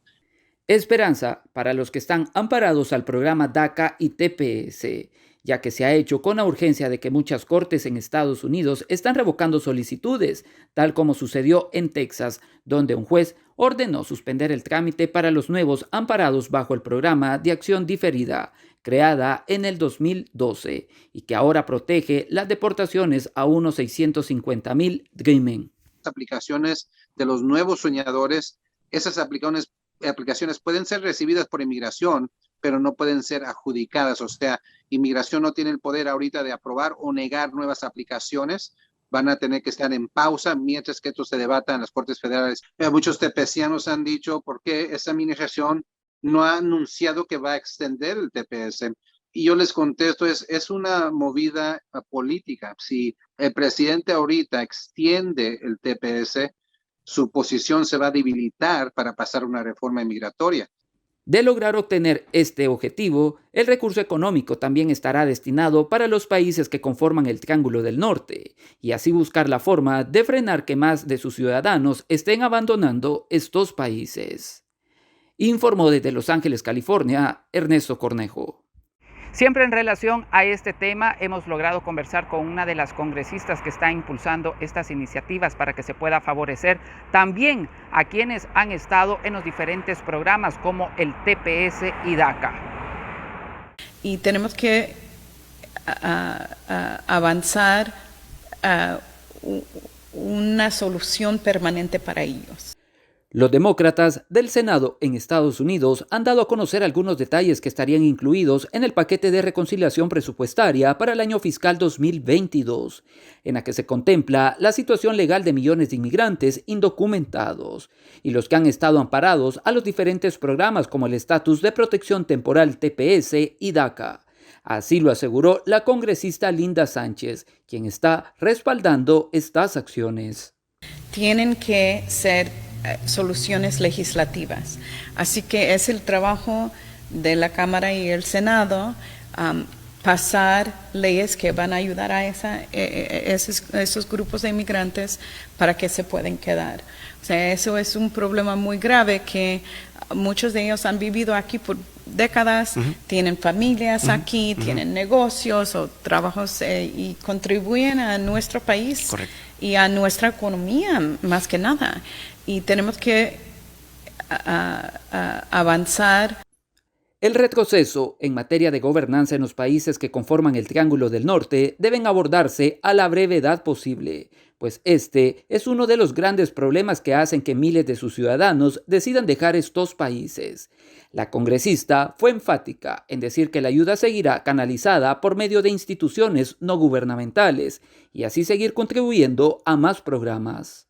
Esperanza para los que están amparados al programa DACA y TPS, ya que se ha hecho con la urgencia de que muchas cortes en Estados Unidos están revocando solicitudes, tal como sucedió en Texas, donde un juez ordenó suspender el trámite para los nuevos amparados bajo el programa de acción diferida, creada en el 2012, y que ahora protege las deportaciones a unos 650,000 Dreaming. Aplicaciones de los nuevos soñadores, esas aplicaciones pueden ser recibidas por inmigración, pero no pueden ser adjudicadas. O sea, inmigración no tiene el poder ahorita de aprobar o negar nuevas aplicaciones. Van a tener que estar en pausa mientras que esto se debata en las cortes federales. Muchos tepecianos han dicho por qué esa administración no ha anunciado que va a extender el TPS. Y yo les contesto, es una movida política. Si el presidente ahorita extiende el TPS, su posición se va a debilitar para pasar una reforma migratoria. De lograr obtener este objetivo, el recurso económico también estará destinado para los países que conforman el Triángulo del Norte, y así buscar la forma de frenar que más de sus ciudadanos estén abandonando estos países. Informó desde Los Ángeles, California, Ernesto Cornejo. Siempre en relación a este tema, hemos logrado conversar con una de las congresistas que está impulsando estas iniciativas para que se pueda favorecer también a quienes han estado en los diferentes programas como el TPS y DACA. Y tenemos que avanzar a una solución permanente para ellos. Los demócratas del Senado en Estados Unidos han dado a conocer algunos detalles que estarían incluidos en el paquete de reconciliación presupuestaria para el año fiscal 2022, en la que se contempla la situación legal de millones de inmigrantes indocumentados y los que han estado amparados a los diferentes programas como el Estatus de Protección Temporal TPS y DACA. Así lo aseguró la congresista Linda Sánchez, quien está respaldando estas acciones. Tienen que ser soluciones legislativas. Así que es el trabajo de la Cámara y el Senado pasar leyes que van a ayudar a esos grupos de inmigrantes para que se puedan quedar. O sea, eso es un problema muy grave que muchos de ellos han vivido aquí por décadas, tienen familias aquí, tienen negocios o trabajos y contribuyen a nuestro país. Correcto. Y a nuestra economía más que nada. Y tenemos que avanzar. El retroceso en materia de gobernanza en los países que conforman el Triángulo del Norte deben abordarse a la brevedad posible, pues este es uno de los grandes problemas que hacen que miles de sus ciudadanos decidan dejar estos países. La congresista fue enfática en decir que la ayuda seguirá canalizada por medio de instituciones no gubernamentales y así seguir contribuyendo a más programas.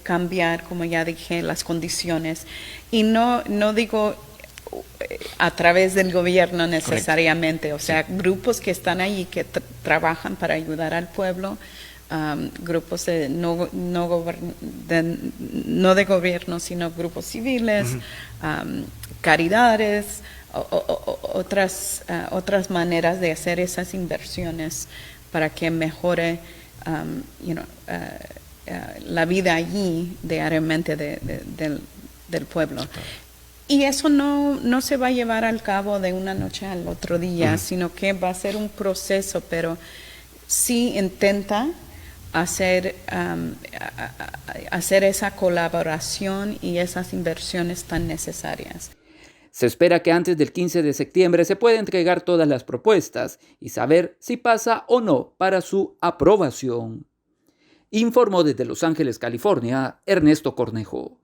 Cambiar, como ya dije, las condiciones y no digo a través del gobierno necesariamente. Correcto. O sea, grupos que están ahí que trabajan para ayudar al pueblo, grupos de no de gobierno, sino grupos civiles, caridades, otras maneras de hacer esas inversiones para que mejore la vida allí diariamente del pueblo. Y eso no se va a llevar al cabo de una noche al otro día, sino que va a ser un proceso, pero sí intenta hacer esa colaboración y esas inversiones tan necesarias. Se espera que antes del 15 de septiembre se pueda entregar todas las propuestas y saber si pasa o no para su aprobación. Informó desde Los Ángeles, California, Ernesto Cornejo.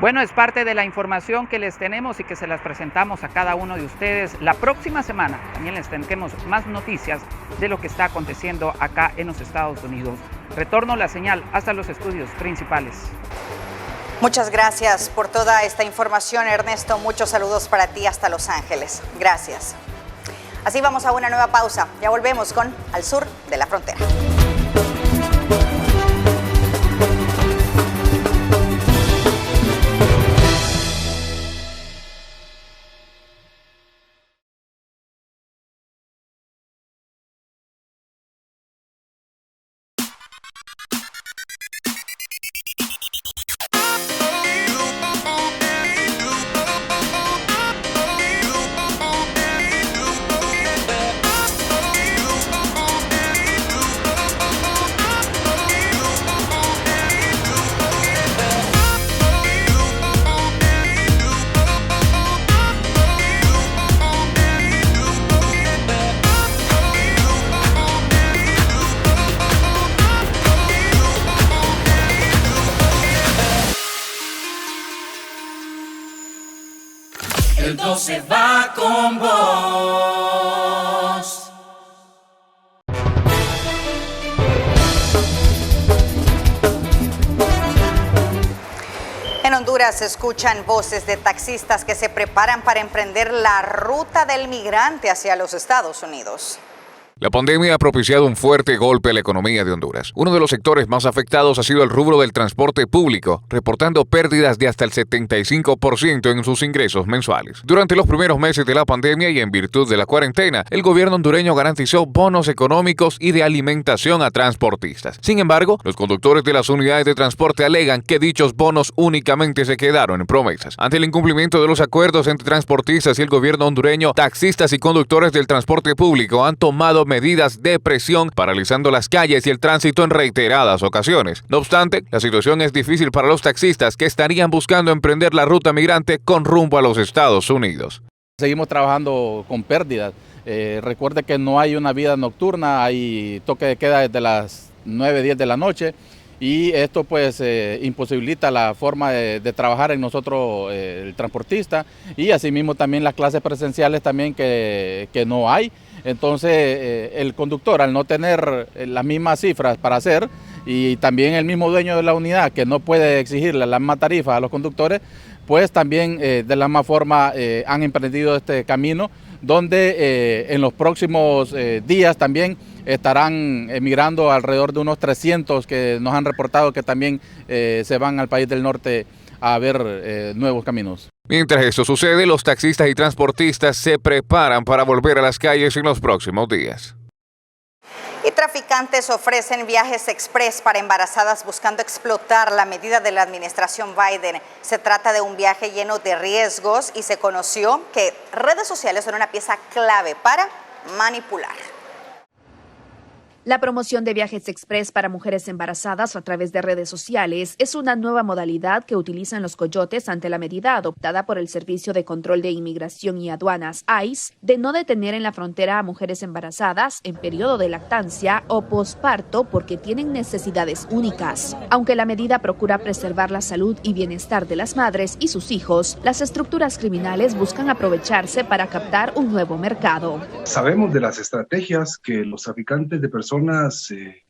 Bueno, es parte de la información que les tenemos y que se las presentamos a cada uno de ustedes. La próxima semana también les tendremos más noticias de lo que está aconteciendo acá en los Estados Unidos. Retorno la señal hasta los estudios principales. Muchas gracias por toda esta información, Ernesto. Muchos saludos para ti hasta Los Ángeles. Gracias. Así vamos a una nueva pausa. Ya volvemos con Al Sur de la Frontera. El 12 va con vos. En Honduras se escuchan voces de taxistas que se preparan para emprender la ruta del migrante hacia los Estados Unidos. La pandemia ha propiciado un fuerte golpe a la economía de Honduras. Uno de los sectores más afectados ha sido el rubro del transporte público, reportando pérdidas de hasta el 75% en sus ingresos mensuales. Durante los primeros meses de la pandemia y en virtud de la cuarentena, el gobierno hondureño garantizó bonos económicos y de alimentación a transportistas. Sin embargo, los conductores de las unidades de transporte alegan que dichos bonos únicamente se quedaron en promesas. Ante el incumplimiento de los acuerdos entre transportistas y el gobierno hondureño, taxistas y conductores del transporte público han tomado medidas de presión, paralizando las calles y el tránsito en reiteradas ocasiones. No obstante, la situación es difícil para los taxistas que estarían buscando emprender la ruta migrante con rumbo a los Estados Unidos. Seguimos trabajando con pérdidas. Recuerde que no hay una vida nocturna, hay toque de queda desde las 9, 10 de la noche. Y esto pues imposibilita la forma de trabajar en nosotros, el transportista, y asimismo también las clases presenciales también que no hay. Entonces el conductor, al no tener las mismas cifras para hacer, y también el mismo dueño de la unidad que no puede exigirle la misma tarifa a los conductores, pues también de la misma forma han emprendido este camino, donde en los próximos días también estarán emigrando alrededor de unos 300 que nos han reportado que también se van al país del norte a ver nuevos caminos. Mientras esto sucede, los taxistas y transportistas se preparan para volver a las calles en los próximos días. Y traficantes ofrecen viajes express para embarazadas buscando explotar la medida de la administración Biden. Se trata de un viaje lleno de riesgos y se conoció que redes sociales son una pieza clave para manipular. La promoción de viajes express para mujeres embarazadas a través de redes sociales es una nueva modalidad que utilizan los coyotes ante la medida adoptada por el Servicio de Control de Inmigración y Aduanas, ICE, de no detener en la frontera a mujeres embarazadas en periodo de lactancia o posparto porque tienen necesidades únicas. Aunque la medida procura preservar la salud y bienestar de las madres y sus hijos, las estructuras criminales buscan aprovecharse para captar un nuevo mercado. Sabemos de las estrategias que los traficantes de personas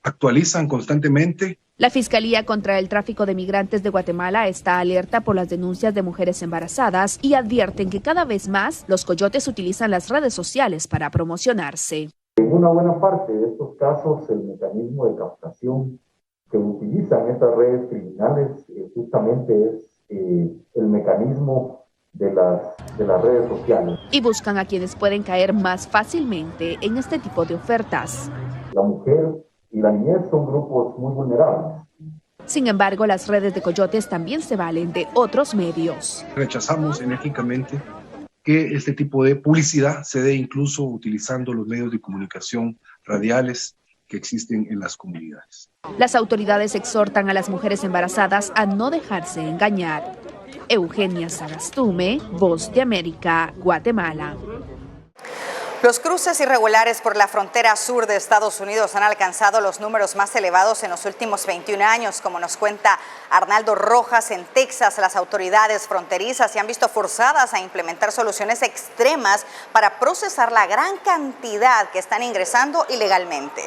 actualizan constantemente. La Fiscalía contra el Tráfico de Migrantes de Guatemala está alerta por las denuncias de mujeres embarazadas y advierten que cada vez más los coyotes utilizan las redes sociales para promocionarse. En una buena parte de estos casos, el mecanismo de captación que utilizan estas redes criminales justamente es el mecanismo de las redes sociales. Y buscan a quienes pueden caer más fácilmente en este tipo de ofertas. La mujer y la niñez son grupos muy vulnerables. Sin embargo, las redes de coyotes también se valen de otros medios. Rechazamos enérgicamente que este tipo de publicidad se dé incluso utilizando los medios de comunicación radiales que existen en las comunidades. Las autoridades exhortan a las mujeres embarazadas a no dejarse engañar. Eugenia Sagastume, Voz de América, Guatemala. Los cruces irregulares por la frontera sur de Estados Unidos han alcanzado los números más elevados en los últimos 21 años. Como nos cuenta Arnaldo Rojas, en Texas las autoridades fronterizas se han visto forzadas a implementar soluciones extremas para procesar la gran cantidad que están ingresando ilegalmente.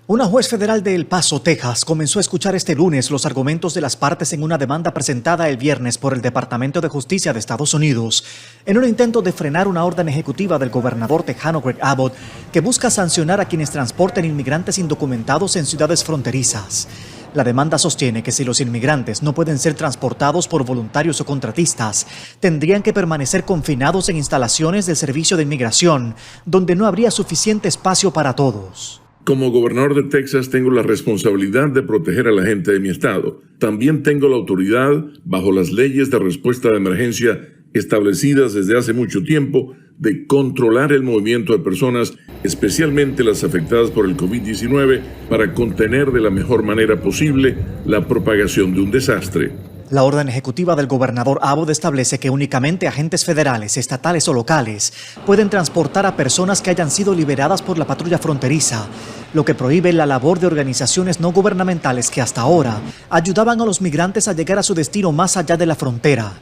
Una juez federal de El Paso, Texas, comenzó a escuchar este lunes los argumentos de las partes en una demanda presentada el viernes por el Departamento de Justicia de Estados Unidos, en un intento de frenar una orden ejecutiva del gobernador tejano Greg Abbott que busca sancionar a quienes transporten inmigrantes indocumentados en ciudades fronterizas. La demanda sostiene que si los inmigrantes no pueden ser transportados por voluntarios o contratistas, tendrían que permanecer confinados en instalaciones del Servicio de Inmigración, donde no habría suficiente espacio para todos. Como gobernador de Texas tengo la responsabilidad de proteger a la gente de mi estado. También tengo la autoridad, bajo las leyes de respuesta de emergencia establecidas desde hace mucho tiempo, de controlar el movimiento de personas, especialmente las afectadas por el COVID-19, para contener de la mejor manera posible la propagación de un desastre. La orden ejecutiva del gobernador Abbott establece que únicamente agentes federales, estatales o locales pueden transportar a personas que hayan sido liberadas por la patrulla fronteriza, lo que prohíbe la labor de organizaciones no gubernamentales que hasta ahora ayudaban a los migrantes a llegar a su destino más allá de la frontera.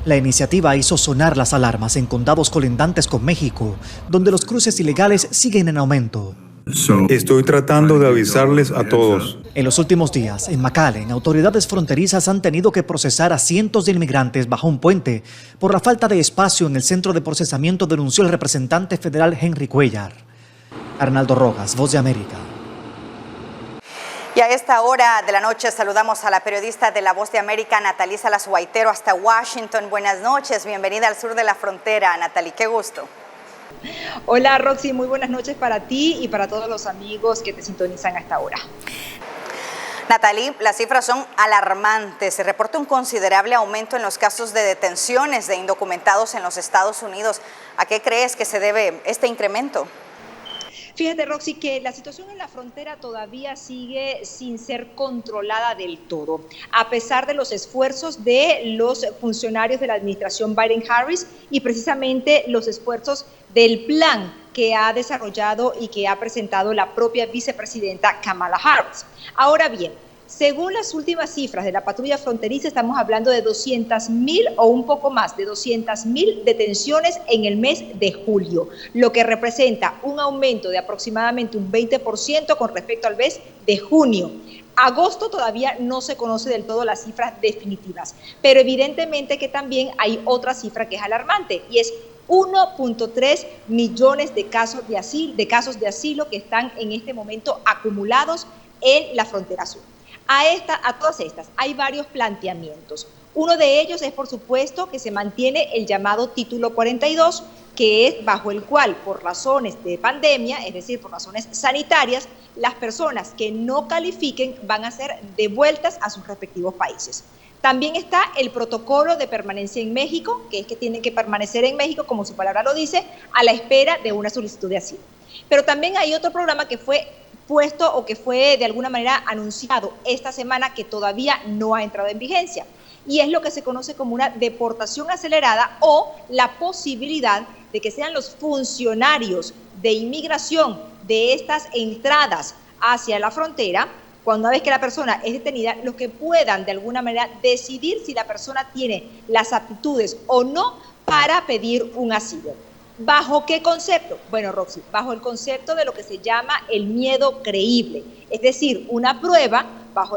La iniciativa hizo sonar las alarmas en condados colindantes con México, donde los cruces ilegales siguen en aumento. Estoy tratando de avisarles a todos. En los últimos días, en McAllen, autoridades fronterizas han tenido que procesar a cientos de inmigrantes bajo un puente por la falta de espacio en el centro de procesamiento, denunció el representante federal Henry Cuellar. Arnaldo Rojas, Voz de América. Y a esta hora de la noche saludamos a la periodista de La Voz de América, Natalie Salas Guaitero, hasta Washington. Buenas noches, bienvenida al sur de la frontera. Natalie, qué gusto. Hola Roxy, muy buenas noches para ti y para todos los amigos que te sintonizan a esta hora. Natalie, las cifras son alarmantes. Se reporta un considerable aumento en los casos de detenciones de indocumentados en los Estados Unidos. ¿A qué crees que se debe este incremento? Fíjate, Roxy, que la situación en la frontera todavía sigue sin ser controlada del todo, a pesar de los esfuerzos de los funcionarios de la administración Biden-Harris y precisamente los esfuerzos del plan que ha desarrollado y que ha presentado la propia vicepresidenta Kamala Harris. Ahora bien, según las últimas cifras de la patrulla fronteriza, estamos hablando de 200,000 o un poco más de 200,000 detenciones en el mes de julio, lo que representa un aumento de aproximadamente un 20% con respecto al mes de junio. Agosto todavía no se conoce del todo las cifras definitivas, pero evidentemente que también hay otra cifra que es alarmante y es 1.3 millones de casos de asilo que están en este momento acumulados en la frontera sur. A todas estas hay varios planteamientos. Uno de ellos es, por supuesto, que se mantiene el llamado Título 42, que es bajo el cual, por razones de pandemia, es decir, por razones sanitarias, las personas que no califiquen van a ser devueltas a sus respectivos países. También está el protocolo de permanencia en México, que es que tienen que permanecer en México, como su palabra lo dice, a la espera de una solicitud de asilo. Pero también hay otro programa que fue puesto o que fue de alguna manera anunciado esta semana que todavía no ha entrado en vigencia y es lo que se conoce como una deportación acelerada o la posibilidad de que sean los funcionarios de inmigración de estas entradas hacia la frontera, cuando una vez que la persona es detenida, los que puedan de alguna manera decidir si la persona tiene las aptitudes o no para pedir un asilo. ¿Bajo qué concepto? Bueno, Roxy, bajo el concepto de lo que se llama el miedo creíble, es decir, una prueba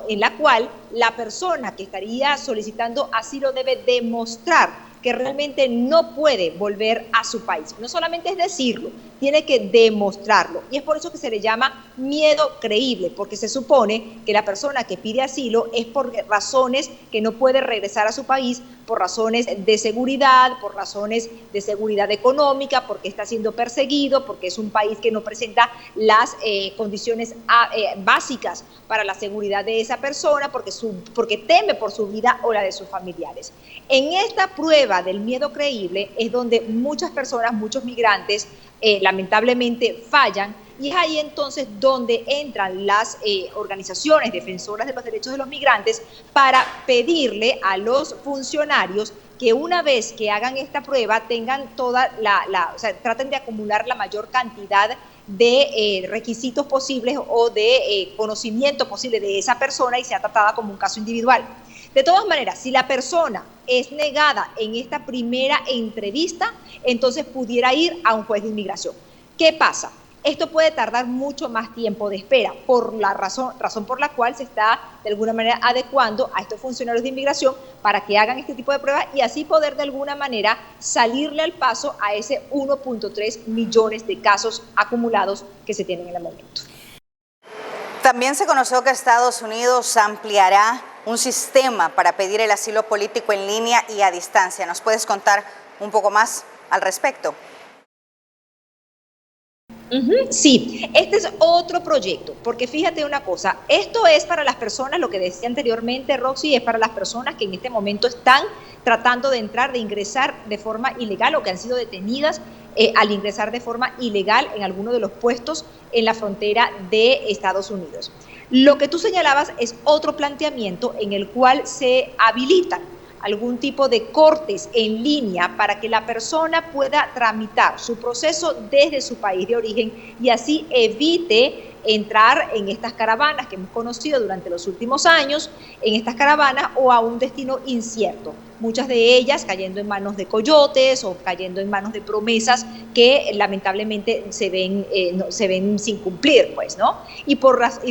en la cual la persona que estaría solicitando asilo debe demostrar que realmente no puede volver a su país. No solamente es decirlo, tiene que demostrarlo. Y es por eso que se le llama miedo creíble, porque se supone que la persona que pide asilo es por razones que no puede regresar a su país, por razones de seguridad económica, porque está siendo perseguido, porque es un país que no presenta las condiciones básicas para la seguridad de esa persona, porque teme por su vida o la de sus familiares. En esta prueba del miedo creíble es donde muchas personas, muchos migrantes, lamentablemente fallan, y es ahí entonces donde entran las organizaciones defensoras de los derechos de los migrantes para pedirle a los funcionarios que una vez que hagan esta prueba tengan traten de acumular la mayor cantidad de requisitos posibles o de conocimiento posible de esa persona y sea tratada como un caso individual. De todas maneras, si la persona es negada en esta primera entrevista, entonces pudiera ir a un juez de inmigración. ¿Qué pasa? Esto puede tardar mucho más tiempo de espera, por la razón por la cual se está de alguna manera adecuando a estos funcionarios de inmigración para que hagan este tipo de pruebas y así poder de alguna manera salirle al paso a ese 1.3 millones de casos acumulados que se tienen en el momento. También se conoció que Estados Unidos ampliará un sistema para pedir el asilo político en línea y a distancia. ¿Nos puedes contar un poco más al respecto? Sí, este es otro proyecto, porque fíjate una cosa, esto es para las personas, lo que decía anteriormente Roxy, es para las personas que en este momento están tratando de ingresar de forma ilegal o que han sido detenidas al ingresar de forma ilegal en alguno de los puestos en la frontera de Estados Unidos. Lo que tú señalabas es otro planteamiento en el cual se habilitan algún tipo de cortes en línea para que la persona pueda tramitar su proceso desde su país de origen y así evite entrar en estas caravanas que hemos conocido durante los últimos años, en estas caravanas o a un destino incierto. Muchas de ellas cayendo en manos de coyotes o cayendo en manos de promesas que lamentablemente se ven sin cumplir, pues, ¿no? Y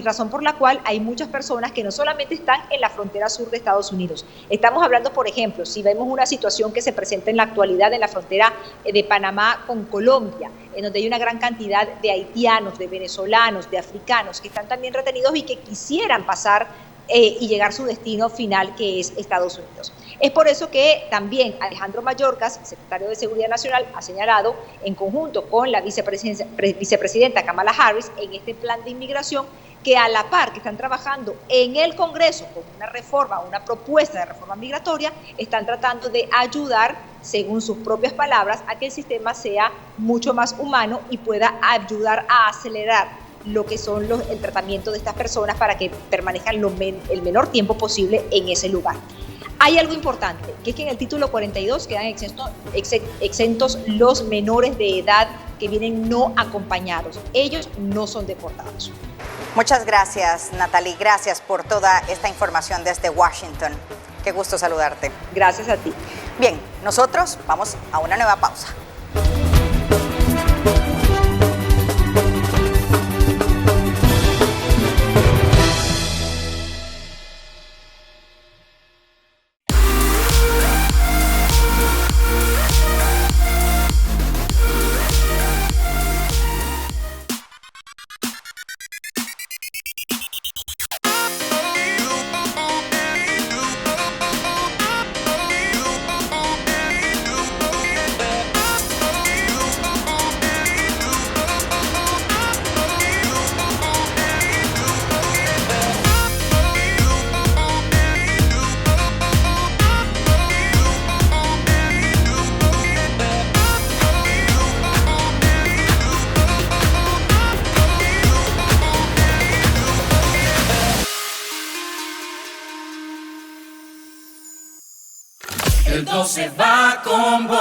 razón por la cual hay muchas personas que no solamente están en la frontera sur de Estados Unidos. Estamos hablando, por ejemplo, si vemos una situación que se presenta en la actualidad en la frontera de Panamá con Colombia, en donde hay una gran cantidad de haitianos, de venezolanos, de africanos que están también retenidos y que quisieran pasar y llegar a su destino final, que es Estados Unidos. Es por eso que también Alejandro Mayorkas, secretario de Seguridad Nacional, ha señalado, en conjunto con la vicepresidenta Kamala Harris, en este plan de inmigración, que a la par que están trabajando en el Congreso con una reforma, una propuesta de reforma migratoria, están tratando de ayudar, según sus propias palabras, a que el sistema sea mucho más humano y pueda ayudar a acelerar lo que son el tratamiento de estas personas para que permanezcan el menor tiempo posible en ese lugar. Hay algo importante, que es que en el título 42 quedan exentos los menores de edad que vienen no acompañados. Ellos no son deportados. Muchas gracias, Natalie. Gracias por toda esta información desde Washington. Qué gusto saludarte. Gracias a ti. Bien, nosotros vamos a una nueva pausa. El 12 va con vos.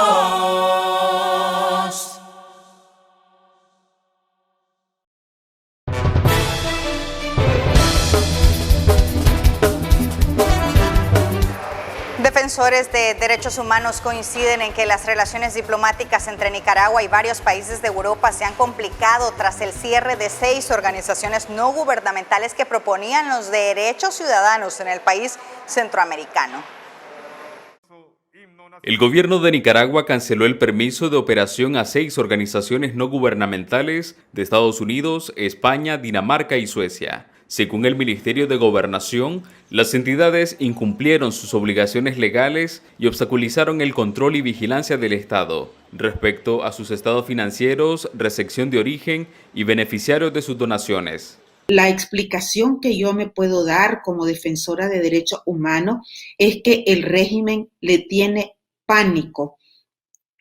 Defensores de derechos humanos coinciden en que las relaciones diplomáticas entre Nicaragua y varios países de Europa se han complicado tras el cierre de 6 organizaciones no gubernamentales que proponían los derechos ciudadanos en el país centroamericano. El gobierno de Nicaragua canceló el permiso de operación a 6 organizaciones no gubernamentales de Estados Unidos, España, Dinamarca y Suecia. Según el Ministerio de Gobernación, las entidades incumplieron sus obligaciones legales y obstaculizaron el control y vigilancia del Estado respecto a sus estados financieros, recepción de origen y beneficiarios de sus donaciones. La explicación que yo me puedo dar como defensora de derechos humanos es que el régimen le tiene pánico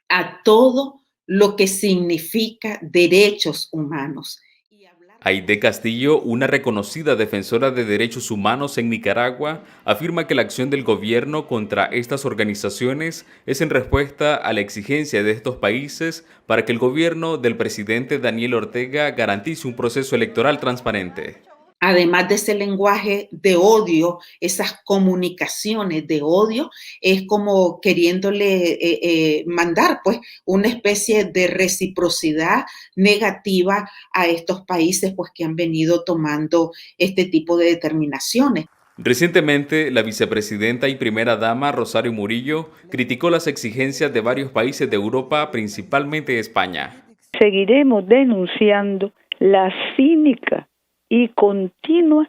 a todo lo que significa derechos humanos. Aide Castillo, una reconocida defensora de derechos humanos en Nicaragua, afirma que la acción del gobierno contra estas organizaciones es en respuesta a la exigencia de estos países para que el gobierno del presidente Daniel Ortega garantice un proceso electoral transparente. Además de ese lenguaje de odio, esas comunicaciones de odio, es como queriéndole mandar pues una especie de reciprocidad negativa a estos países pues que han venido tomando este tipo de determinaciones. Recientemente, la vicepresidenta y primera dama Rosario Murillo criticó las exigencias de varios países de Europa, principalmente España. Seguiremos denunciando la cínica y continua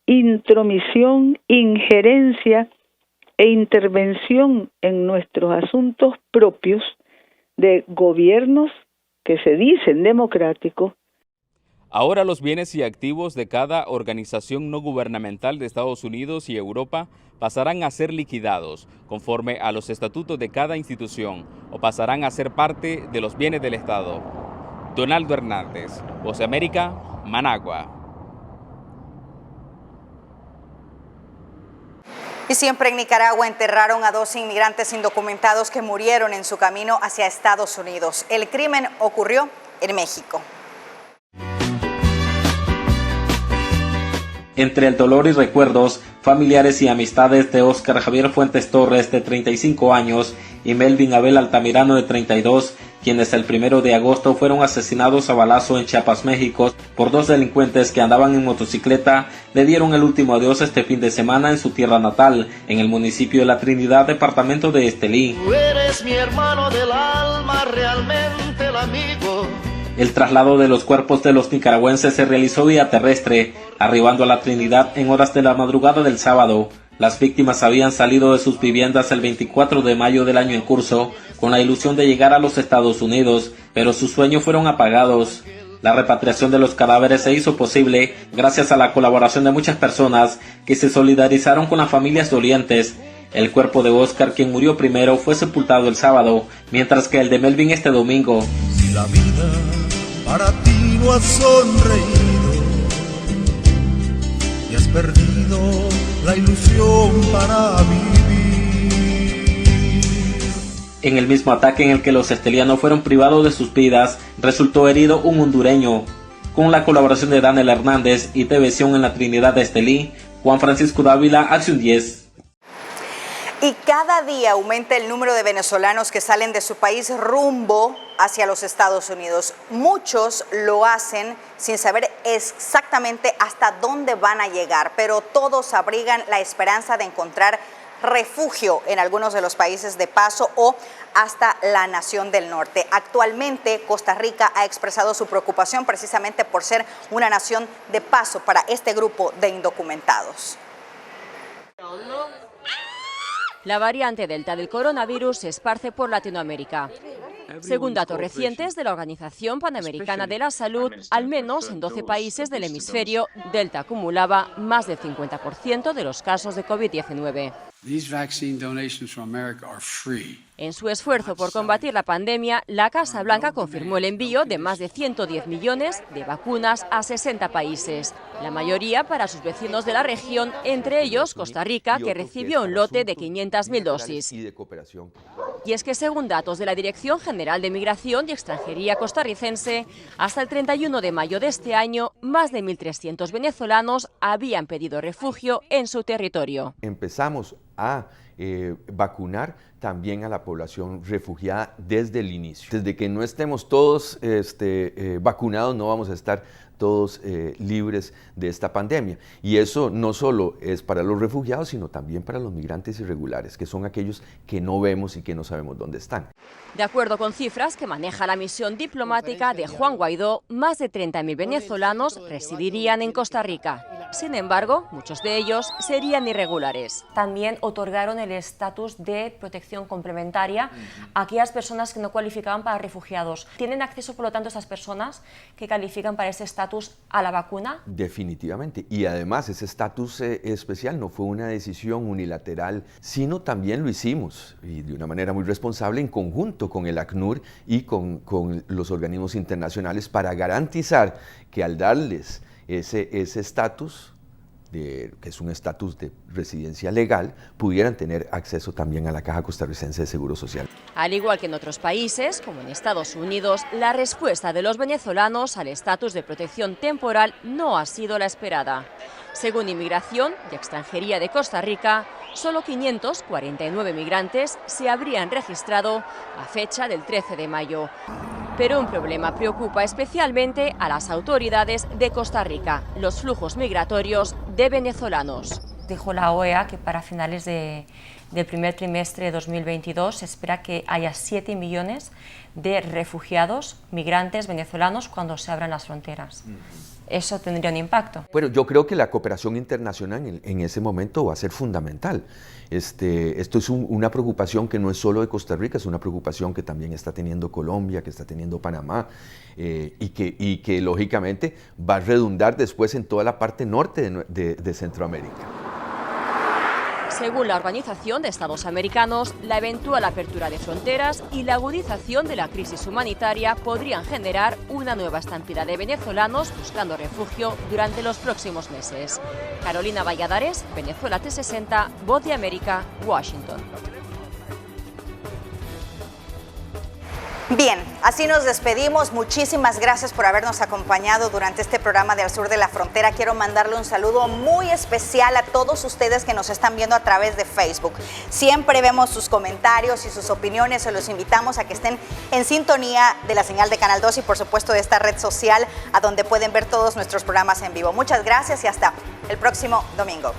intromisión, injerencia e intervención en nuestros asuntos propios de gobiernos que se dicen democráticos. Ahora los bienes y activos de cada organización no gubernamental de Estados Unidos y Europa pasarán a ser liquidados conforme a los estatutos de cada institución o pasarán a ser parte de los bienes del Estado. Donaldo Hernández, Voz de América, Managua. Y siempre en Nicaragua enterraron a 2 inmigrantes indocumentados que murieron en su camino hacia Estados Unidos. El crimen ocurrió en México. Entre el dolor y recuerdos, familiares y amistades de Óscar Javier Fuentes Torres, de 35 años, y Melvin Abel Altamirano, de 32, quienes el 1 de agosto fueron asesinados a balazo en Chiapas, México, por 2 delincuentes que andaban en motocicleta, le dieron el último adiós este fin de semana en su tierra natal, en el municipio de La Trinidad, departamento de Estelí. Tú eres mi hermano del alma, realmente el amigo El traslado de los cuerpos de los nicaragüenses se realizó vía terrestre, arribando a la Trinidad en horas de la madrugada del sábado. Las víctimas habían salido de sus viviendas el 24 de mayo del año en curso, con la ilusión de llegar a los Estados Unidos, pero sus sueños fueron apagados. La repatriación de los cadáveres se hizo posible gracias a la colaboración de muchas personas que se solidarizaron con las familias dolientes. El cuerpo de Oscar, quien murió primero, fue sepultado el sábado, mientras que el de Melvin este domingo. Si la vida para ti no ha sonreído y has perdido la ilusión para vivir. En el mismo ataque en el que los estelianos fueron privados de sus vidas, resultó herido un hondureño. Con la colaboración de Daniel Hernández y TVision en la Trinidad de Estelí, Juan Francisco Dávila, Acción 10. Y cada día aumenta el número de venezolanos que salen de su país rumbo hacia los Estados Unidos. Muchos lo hacen sin saber exactamente hasta dónde van a llegar, pero todos abrigan la esperanza de encontrar refugio en algunos de los países de paso o hasta la nación del norte. Actualmente, Costa Rica ha expresado su preocupación precisamente por ser una nación de paso para este grupo de indocumentados. La variante Delta del coronavirus se esparce por Latinoamérica. Según datos recientes de la Organización Panamericana de la Salud, al menos en 12 países del hemisferio, Delta acumulaba más del 50% de los casos de COVID-19. En su esfuerzo por combatir la pandemia, la Casa Blanca confirmó el envío de más de 110 millones de vacunas a 60 países, la mayoría para sus vecinos de la región, entre ellos Costa Rica, que recibió un lote de 500.000 dosis. Y es que según datos de la Dirección General de Migración y Extranjería costarricense, hasta el 31 de mayo de este año, más de 1.300 venezolanos habían pedido refugio en su territorio. Empezamos a vacunar también a la población refugiada desde el inicio. Desde que no estemos todos vacunados, no vamos a estar todos libres de esta pandemia. Y eso no solo es para los refugiados, sino también para los migrantes irregulares, que son aquellos que no vemos y que no sabemos dónde están. De acuerdo con cifras que maneja la misión diplomática de Juan Guaidó, más de 30.000 venezolanos residirían en Costa Rica. Sin embargo, muchos de ellos serían irregulares. También otorgaron el estatus de protección complementaria a aquellas personas que no cualificaban para refugiados. ¿Tienen acceso, por lo tanto, esas personas que califican para ese estatus a la vacuna? Definitivamente. Y además, ese estatus especial no fue una decisión unilateral, sino también lo hicimos, y de una manera muy responsable, en conjunto con el ACNUR y con los organismos internacionales, para garantizar que al darles ese estatus, que es un estatus de residencia legal, pudieran tener acceso también a la Caja Costarricense de Seguro Social. Al igual que en otros países, como en Estados Unidos, la respuesta de los venezolanos al estatus de protección temporal no ha sido la esperada. Según Inmigración y Extranjería de Costa Rica, solo 549 migrantes se habrían registrado a fecha del 13 de mayo. Pero un problema preocupa especialmente a las autoridades de Costa Rica: los flujos migratorios de venezolanos. Dijo la OEA que para finales del primer trimestre de 2022 se espera que haya 7 millones de refugiados, migrantes venezolanos cuando se abran las fronteras. ¿Eso tendría un impacto? Bueno, yo creo que la cooperación internacional en ese momento va a ser fundamental. Esto es una preocupación que no es solo de Costa Rica, es una preocupación que también está teniendo Colombia, que está teniendo Panamá, y que lógicamente va a redundar después en toda la parte norte de Centroamérica. Según la Organización de Estados Americanos, la eventual apertura de fronteras y la agudización de la crisis humanitaria podrían generar una nueva estampida de venezolanos buscando refugio durante los próximos meses. Carolina Valladares, Venezuela 360, Voz de América, Washington. Bien, así nos despedimos. Muchísimas gracias por habernos acompañado durante este programa de Al Sur de la Frontera. Quiero mandarle un saludo muy especial a todos ustedes que nos están viendo a través de Facebook. Siempre vemos sus comentarios y sus opiniones. Se los invitamos a que estén en sintonía de la señal de Canal 2 y por supuesto de esta red social a donde pueden ver todos nuestros programas en vivo. Muchas gracias y hasta el próximo domingo.